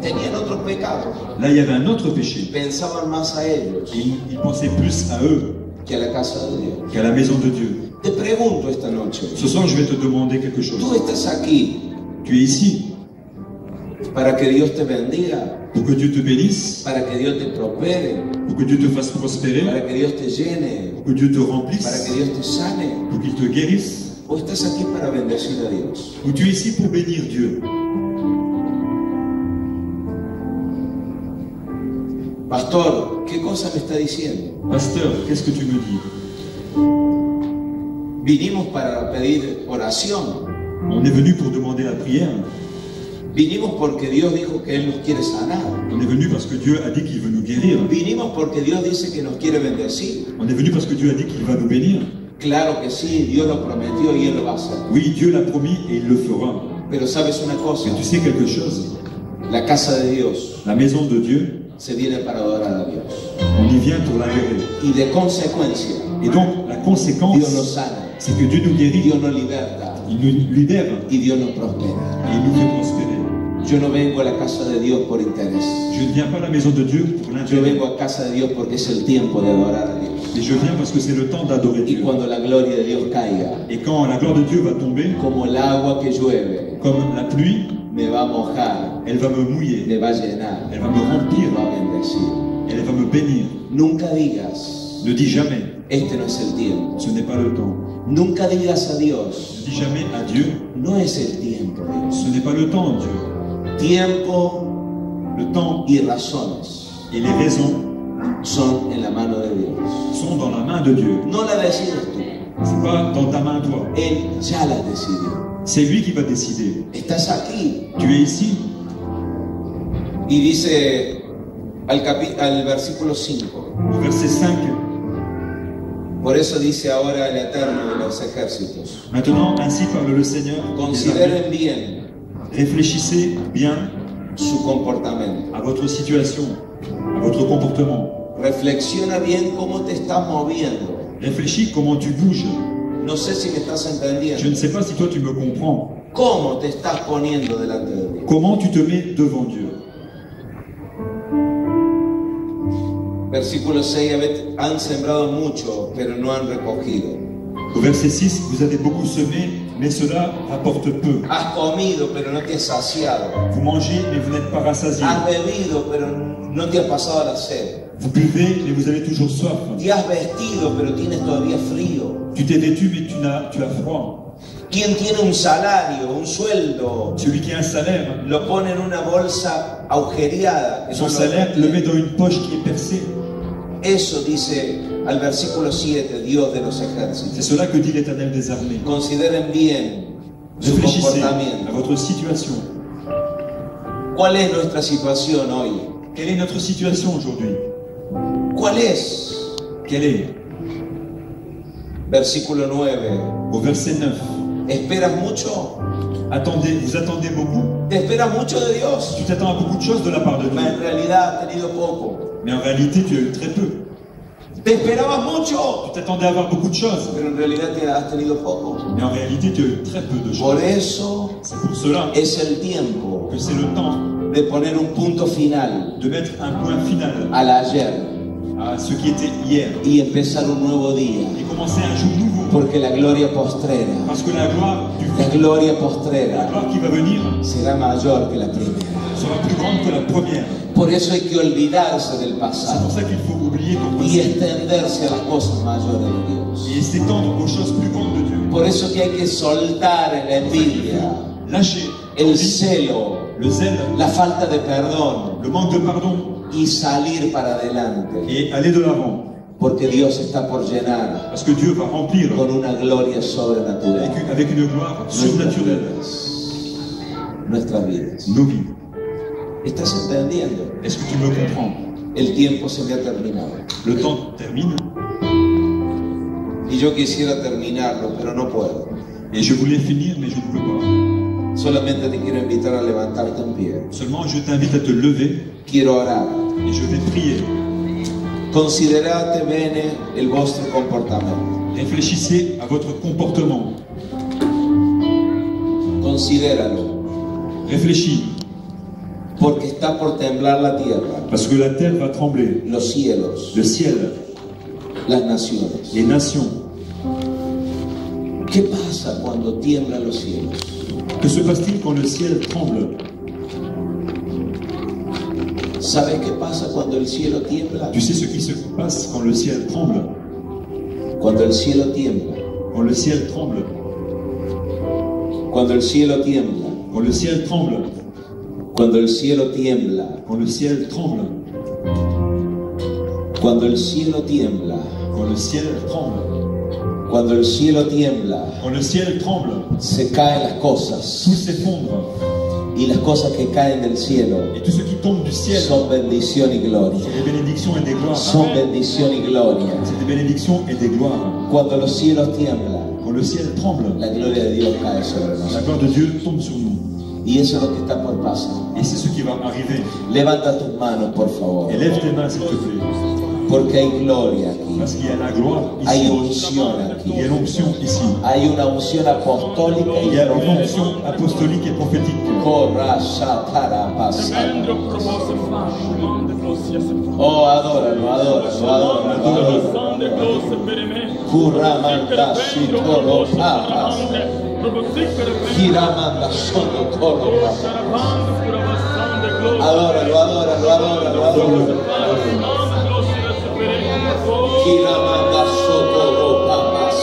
Tenían otros pecados,
Là, il y avait un autre péché.
pensaban más a ellos
Et ils pensaient plus à eux
que a la casa de Dios.
qu'à la maison de Dieu.
Te pregunto esta noche,
Ce soir, je vais te demander quelque
tú
chose.
estás aquí
Tu es ici.
para que Dios te bendiga,
pour que Dieu te bénisse,
para que Dios te prospere,
pour que Dieu te fasse prospérer,
para que Dios te llene,
pour que Dieu te
para que
remplisse,
Dios te sane.
pour qu'il te guérisse,
¿O estás aquí para bendecir a Dios?
ou tu es ici pour bénir Dieu?
Pastor, ¿qué cosa me está diciendo?
Pasteur, qu'est-ce que tu me dis?
Vinimos para pedir oración.
On est venu pour demander la prière.
Vinimos porque Dios dijo que Él nos quiere sanar.
On est venu parce que Dieu a dit qu'il veut nous guérir.
Vinimos porque Dios dice que nos quiere bendecir.
On est venu parce que Dieu a dit qu'il va nous bénir.
Claro que sí, Dios lo prometió y Él lo va a hacer.
Oui, Dieu l'a promis et il le fera.
Pero sabes una cosa,
Mais tu sais quelque chose?
la casa de Dios
La maison de Dieu,
se viene para adorar a Dios.
on y vient pour l'adorer.
Y de consecuencia,
Et donc, la conséquence,
Dios nos sana,
c'est que Dieu nous guérit,
Dios nos liberta
il nous libère
y Dios nos prospera.
et il nous fait prospérer.
Yo no vengo a la casa de Dios por interés.
Je ne viens pas à la maison de Dieu pour
Yo
l'intérêt.
vengo a casa de Dios porque es el tiempo de adorar a Dios.
Et je viens parce que c'est le temps d'adorer
Y
Dieu.
cuando la gloria de Dios caiga,
Et quand la gloire de Dieu va tomber,
como el agua que llueve,
comme la pluie,
me va a mojar,
elle va me mouiller,
me va a llenar,
elle va me remplir,
me va a bendecir.
elle va me bénir.
Nunca digas,
Ne dis jamais,
este no es el tiempo.
ce n'est pas le temps.
Nunca digas a Dios,
Ne dis jamais à Dieu,
no es el tiempo, Dios.
ce n'est pas le temps, Dieu.
Tiempo
Le temps
y razones
et les raisons
son en la mano de Dios.
sont dans la main de Dieu.
No la decides tú,
C'est pas dans ta main, toi.
Él ya la decidió.
C'est lui qui va décider.
Estás aquí.
Tu es ici.
Y dice al versículo 5,
Au verset 5.
por eso dice ahora el Eterno de los ejércitos,
Maintenant, ainsi parle le Seigneur. des armées.
consideren bien
Réfléchissez bien
su comportamiento.
à votre situation, à votre comportement.
Reflexiona bien cómo te estás moviendo.
Réfléchis comment tu bouges.
No sé si me estás
Je
entendiendo.
ne sais pas si toi tu me comprends.
¿Cómo te estás poniendo delante de Dios?
Comment tu te mets devant Dieu.
Versículo 6, han sembrado mucho, pero no han recogido.
Au verset 6, vous avez beaucoup semé, mais cela rapporte peu.
Has comido, pero no te has saciado.
Vous mangez, mais vous n'êtes pas rassasiés.
Has bebido, pero no te has pasado la sed.
Vous buvez, mais vous avez toujours soif.
Te has vestido, pero tienes todavía frío.
Tu t'es vêtu, mais tu as froid.
¿Quién tiene un salario, un sueldo?
Celui qui a un salaire,
Lo pone en una bolsa agujereada. Que
son
no lo-
salaire le met dans une poche qui est percée.
Eso dice al versículo 7, Dios de los
C'est
ejércitos.
cela que dit l'Éternel des armées.
Consideren bien su
Réfléchissez à
comportamiento.
votre situation.
¿Cuál es nuestra situación hoy?
Quelle est notre situation aujourd'hui?
¿Cuál es?
Quelle est?
Versículo 9.
Au verset 9.
¿Esperas mucho?
Vous attendez beaucoup?
¿Te esperas mucho de Dios?
Tu t'attends à beaucoup de choses de la part de
Pero en
Dieu.
realidad has tenido poco.
Mais en réalité, tu as eu très peu.
¿Te esperabas mucho?
Tu t'attendais à avoir beaucoup de choses.
Pero en realidad te has tenido poco.
Mais en réalité, tu as eu très peu de
Por
choses.
eso
C'est pour cela
es el tiempo
que c'est le temps
de poner un punto final
de mettre un point final
al ayer
à ce qui était hier
y empezar un nuevo día.
et commencer un jour nouveau.
Porque la gloria postrera,
Parce que la gloire
la gloria
la
postrera
gloire qui va venir
será mayor que la primera.
sera plus grande que la première.
Por eso hay que olvidarse del
C'est
pasado
pour ça qu'il faut oublier ton
y
passé
extenderse a las cosas mayores de Dios.
et s'étendre aux choses plus grandes de Dieu.
Por eso que hay que soltar la envidia,
Lâcher
el celo,
le zèle,
la falta de perdón
le manque de pardon
y salir para adelante.
et aller de l'avant.
Porque Dios está por llenar
Parce que Dieu va remplir
con una gloria sobrenatural
avec une gloire surnaturelle
nuestras vidas.
nos vies.
¿Estás entendiendo?
Est-ce que tu me comprends?
El tiempo se me ha terminado.
Le temps termine
Y yo quisiera terminarlo, pero no puedo.
et je voulais finir, mais je ne peux pas.
Solamente te quiero invitar a levantarte en pie.
Seulement, je t'invite à te lever
Quiero orar.
et je vais prier.
Considerate bene il vostro comportamento.
Réfléchissez à votre comportement.
Considéralo.
Réfléchis,
Porque está por temblar la tierra,
parce que la terre va trembler,
los cielos,
le ciel,
las naciones.
les nations.
¿Qué pasa cuando tiemblan los cielos?
Que se passe-t-il quand le ciel tremble?
¿Sabes qué pasa cuando el cielo tiembla?
Tu sais ce qui se passe quand le ciel tremble?
Cuando el cielo tiembla.
Quand le ciel tremble.
Cuando el cielo tiembla.
Quand le ciel tremble.
Cuando el cielo tiembla.
Quand le ciel tremble.
Cuando el cielo tiembla.
Quand le ciel tremble.
Cuando el cielo tiembla.
Quand le ciel tremble.
Se caen las cosas.
Tout s'effondre.
Y las cosas que caen del cielo
Et tout ce qui tombe du ciel,
son bendición y gloria.
c'est des bénédictions et des gloires.
Son bendición y gloria.
C'est des bénédictions et des gloires.
Cuando los cielos tiemblan,
Quand le ciel tremble,
la gloria de Dios cae sobre
la
nosotros.
gloire de Dieu tombe sur nous.
Y eso es lo que está por pasar.
Et c'est ce qui va arriver.
Levanta tus manos, por favor.
Et lève tes mains, s'il te plaît.
Porque hay gloria aquí.
Parce qu'il y a la gloire
Hay
ici.
unción
Il
aquí.
y a l'onction ici.
Hay una unción apostólica
Il
y
y a une
profética.
onction apostolique et prophétique.
Oh, adóralo, adóralo, adóralo, adóralo. Kuramanda shitoro papas. Kiramanda soto toro papas. Adóralo, adóralo, adóralo, adóralo. Kiramanda soto papas.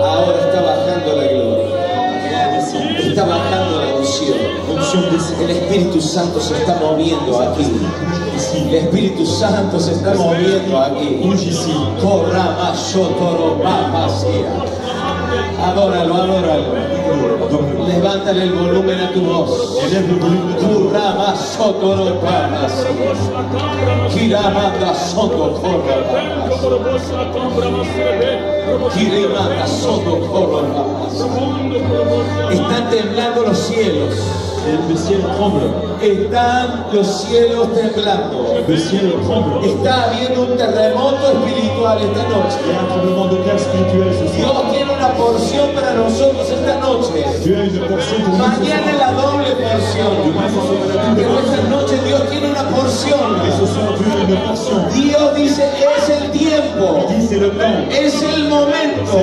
Ahora está bajando la gloria. Está bajando la unción. El Espíritu Santo se está moviendo aquí. El Espíritu Santo se está moviendo aquí. Corrama sotoro papasia. Adóralo, adóralo. Levántale el volumen a tu voz. Corrama sotoro papasia. Kiramanda soto corro papasia. Kirimanda soto corro papasia. Están temblando los cielos.
Le ciel tremble.
Están los cielos temblando.
Le ciel tremble.
Está habiendo un terremoto espiritual esta noche.
Il y a un tremblement de terre spirituel ce soir.
Dios tiene una porción para nosotros esta noche.
Dieu a une portion pour nous.
Mañana es la doble porción. Pero esta noche Dios tiene una porción.
Et ce soir, Dieu a une portion.
Dios dice, es el tiempo.
Il dit c'est le temps.
Es el momento.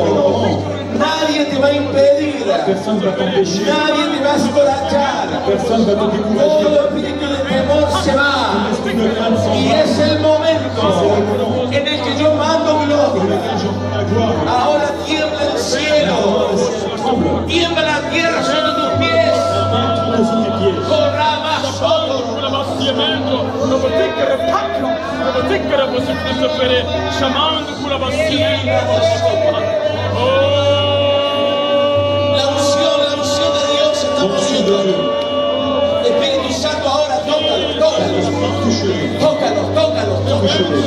Nadie te va a impedir.
Personne ne va t'empêcher.
Nadie te va a escorachar.
Personne ne va te décourager.
Todo espíritu de temor se va.
L'esprit de crainte s'en
Y
va.
es el momento en el que yo mando
Dans
gloria.
lequel j'entends la gloire.
Ahora tiembla el cielo.
Le ciel tremble.
Tiembla la tierra sobre tus pies.
Tremble sous tes pieds.
Corrama solo. La unción de Dios se está
L'onction de
moviendo.
Dieu.
Espíritu Santo, ahora tócalo, tócalo.
Touche-le.
Tócalo, tócalo, tócalo.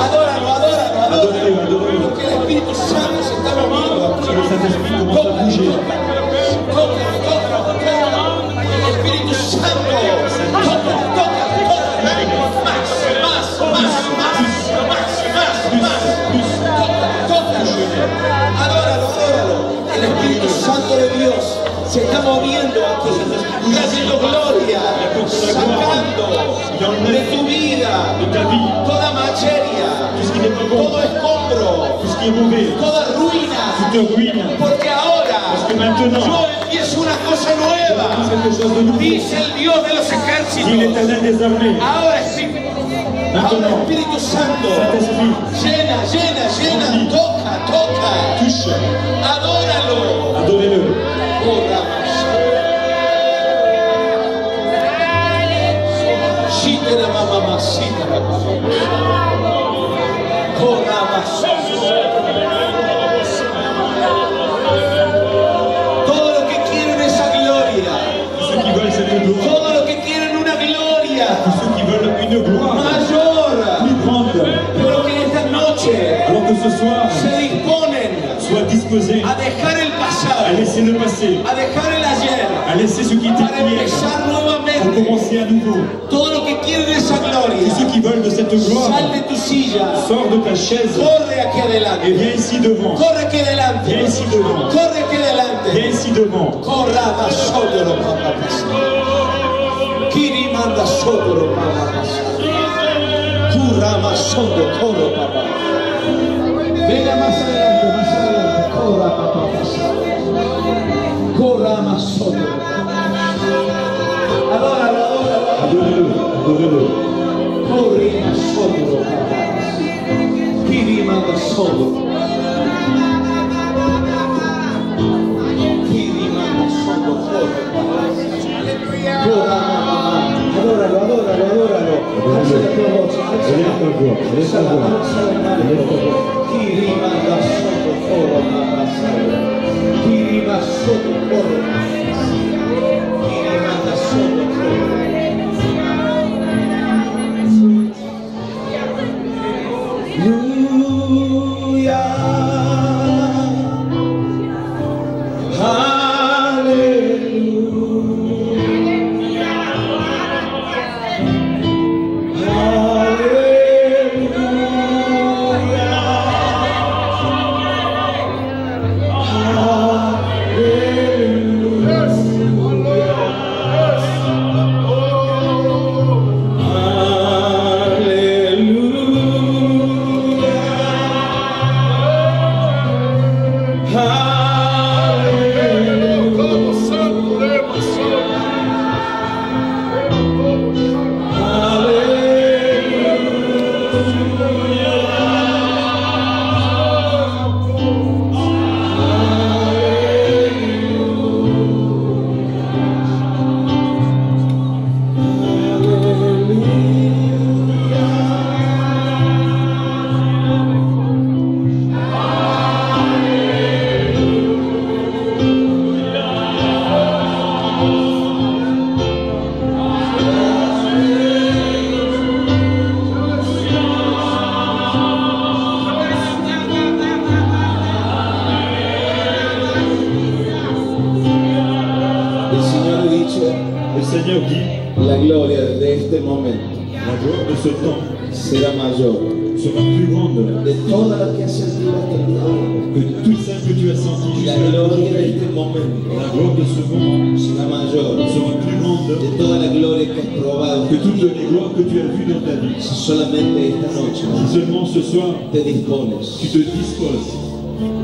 Adóralo, adóralo,
Adorez-le,
adóralo.
adorez-le.
Porque el Espíritu Santo se está moviendo aquí.
Le Saint-Esprit commence à bouger.
Tócalo, tócalo, tócalo. Espíritu Santo, tócalo, tócalo, tócalo. Más, más, más, más, más, más, más. Tócalo, tócalo. Adóralo, adóralo. El Espíritu Santo de Dios se está moviendo aquí, trayendo gloria, sacando de tu vida
De ta vie.
toda materia,
Tout ce qui n'est pas bon.
todo escombro,
Tout ce qui est mauvais.
toda ruina.
Toute ruine.
Porque ahora
Parce que maintenant,
yo empiezo una cosa nueva.
quelque chose de nouveau.
Dice el Dios de los
Dit
ejércitos.
l'Éternel des armées.
Ahora Espíritu Santo,
Saint-Esprit,
llena, llena, llena, toca, toca,
touche.
adóralo.
Adorez-le.
Shitera mama, shitera todo lo que quieren esa gloria,
Ceux qui veulent cette gloire.
todo lo que quieren una gloria
Tous ceux qui veulent une gloire
mayor,
plus grande.
pero que esta noche
Alors que ce soir,
se disponen
soient disposés
a dejar el
à
pasado,
laisser le passé,
a dejar el ayer,
à laisser ce qui était
para
hier,
empezar
pour
nuevamente.
commencer à nouveau.
Todo lo que quieren esa
Tous
gloria,
ceux qui veulent de cette gloire,
sal de tu silla,
sors de ta chaise
corre aquí
et
adelante,
viens ici devant.
corre aquí adelante,
Viens ici devant.
corre aquí
Viens
adelante.
ici devant.
Corra más sotoro papas. Kiri manda sotoro papas. Curra más soto coro papá. Venga más adelante, corra papas. Corra más sotoro. Adóralo, adóralo.
Adorez-le. Adore-le.
Corrima sopra papà. Chi rimanda sopra. Chi rimanda sopra papà. Adoralo, adoralo, adoralo. Alza la tua voce, alza la tua voce. Alza la mano. Chi rimanda sopra papà. Chi rimanda sopra papà. Chi rimanda sopra papà.
Le Seigneur dit,
la gloria de este momento
la gloire de ce temps
será mayor
sera plus grande
de toda la que has sentido hasta el día de hoy.
que toute celle que tu as sentie
La
jusqu'à
gloria de
aujourd'hui.
este momento
La gloire de ce moment
será mayor
sera plus grande
de toda la gloria que has probado
que toutes les gloires que tu as vues dans ta vie.
si solamente esta noche
Si seulement ce soir,
te dispones
tu te disposes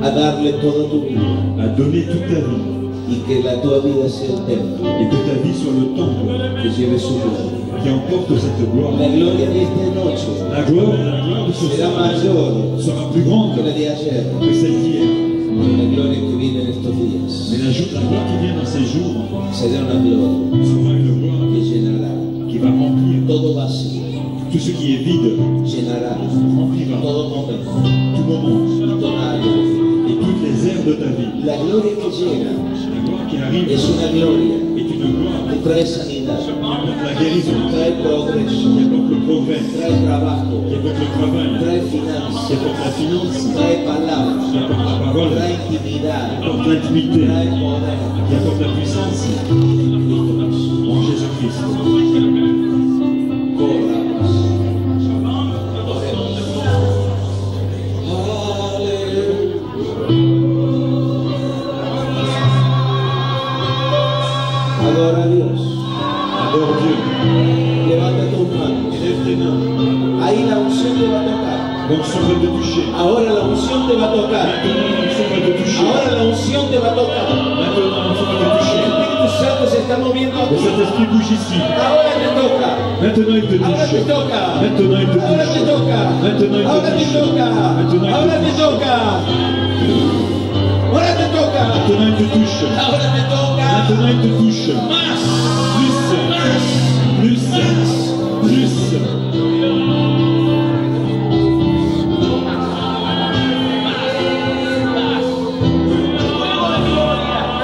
a darle toda tu vida
à donner toute ta vie
y que tua vida sea eterna,
et que ta vie soit le temple
que lleve su gloria.
qui emporte cette gloire.
La gloria de esta noche
La gloire de ce
será
soir
mayor
sera plus grande
que la de ayer,
que celle d'hier.
la gloria que viene en estos días
Mais la gloire qui vient dans ces jours
será una gloria
sera une gloire
que llenará
qui va remplir
todo vacío,
tout ce qui est vide,
llenará
remplira
todo momento
tout moment
y toda área.
et toutes les aires de ta vie.
La gloria que llega
La gloire qui arrive
es una gloria
est une gloire
que trae sanidad,
qui apporte la guérison,
trae progreso,
qui apporte le progrès,
trae trabajo,
qui apporte le travail,
trae
qui
finanzas,
apporte la finance,
trae palabras,
qui apporte la parole,
trae intimidad,
qui apporte l'intimité,
trae poder.
qui apporte la puissance en Jésus-Christ.
Corramos. Oremos. Adora a Dios.
Adore Dieu.
Levanta tus manos.
Lève tes mains.
Ahí la unción te va a tocar.
L'onction va te toucher.
Ahora la unción te va a tocar.
Maintenant, l'onction va te toucher.
Ahora la unción te va a tocar.
Maintenant, l'onction va te
El
toucher.
Espíritu Santo se está moviendo
Le
aquí.
Saint-Esprit bouge ici.
Ahora te toca.
Maintenant, il te
Ahora te
touche.
toca.
Maintenant, il te
Ahora te
touche.
toca.
Maintenant, il
Ahora
te
te
touche.
toca.
Maintenant,
Ahora
il
te
te touche.
toca. Ahora te toca.
Maintenant, il te touche.
Ahora te toca.
Maintenant, il te touche.
Más.
Plus. Plus. Plus.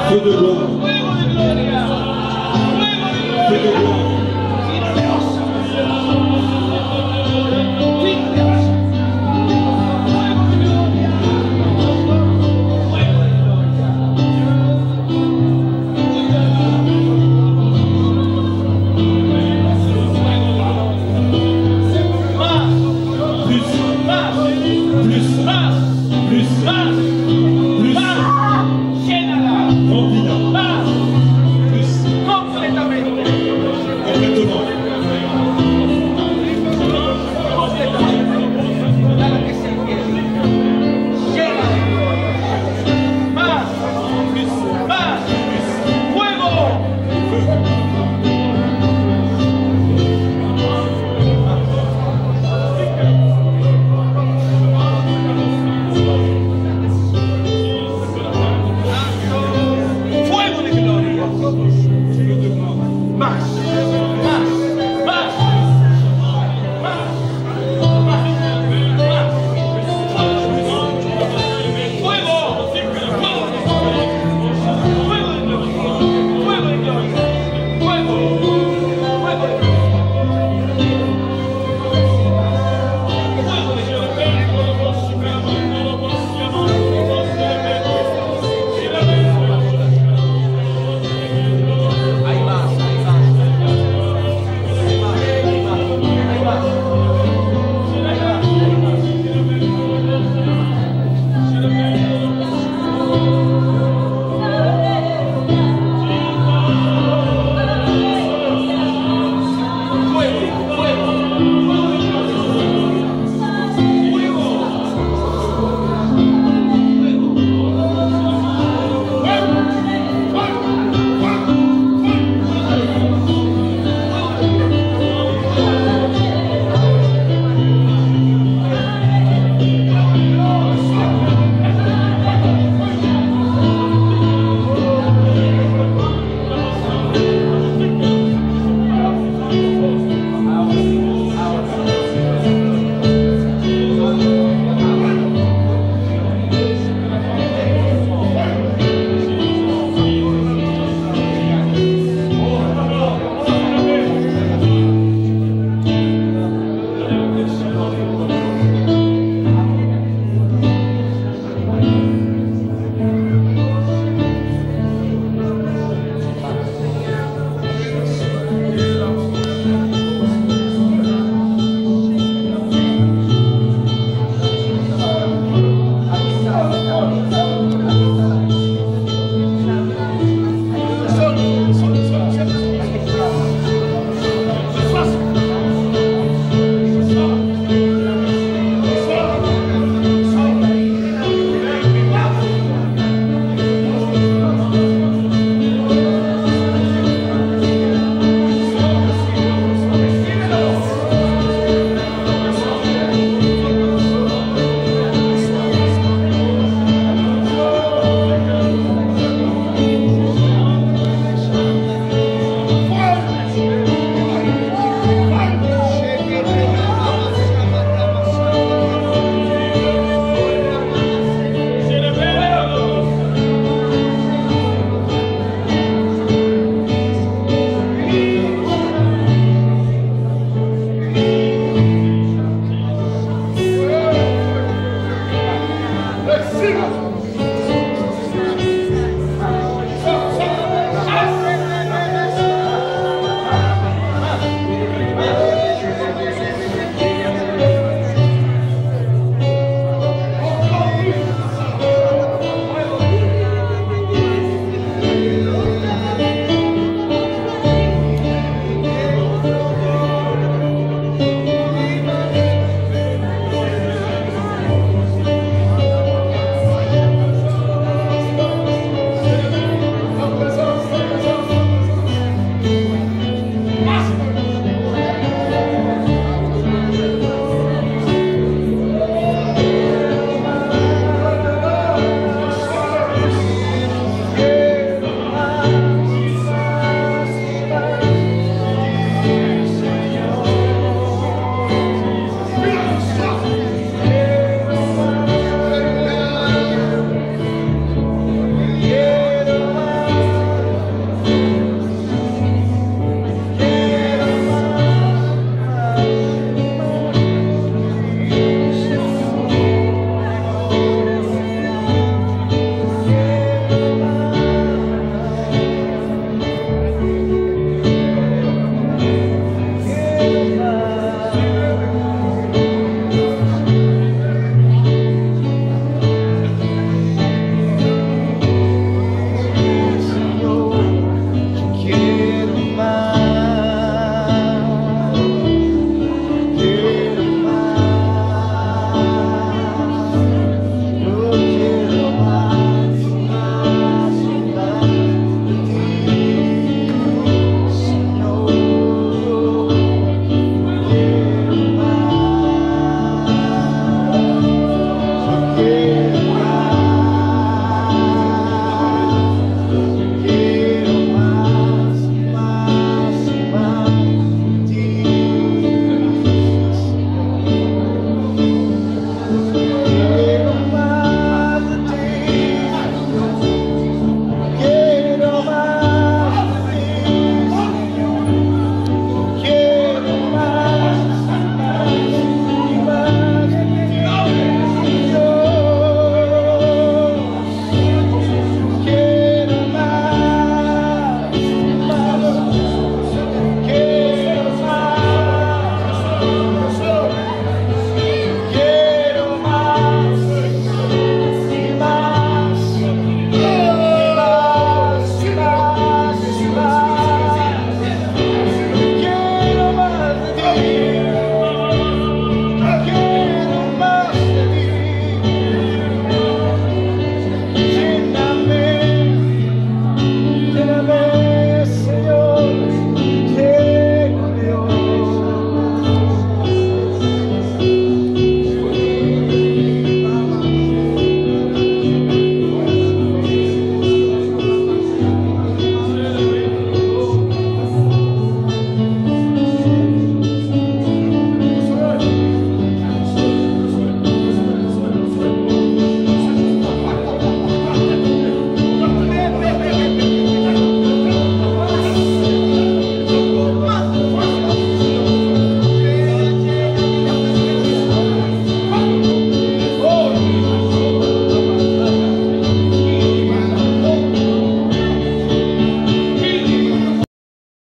Feu de gloire.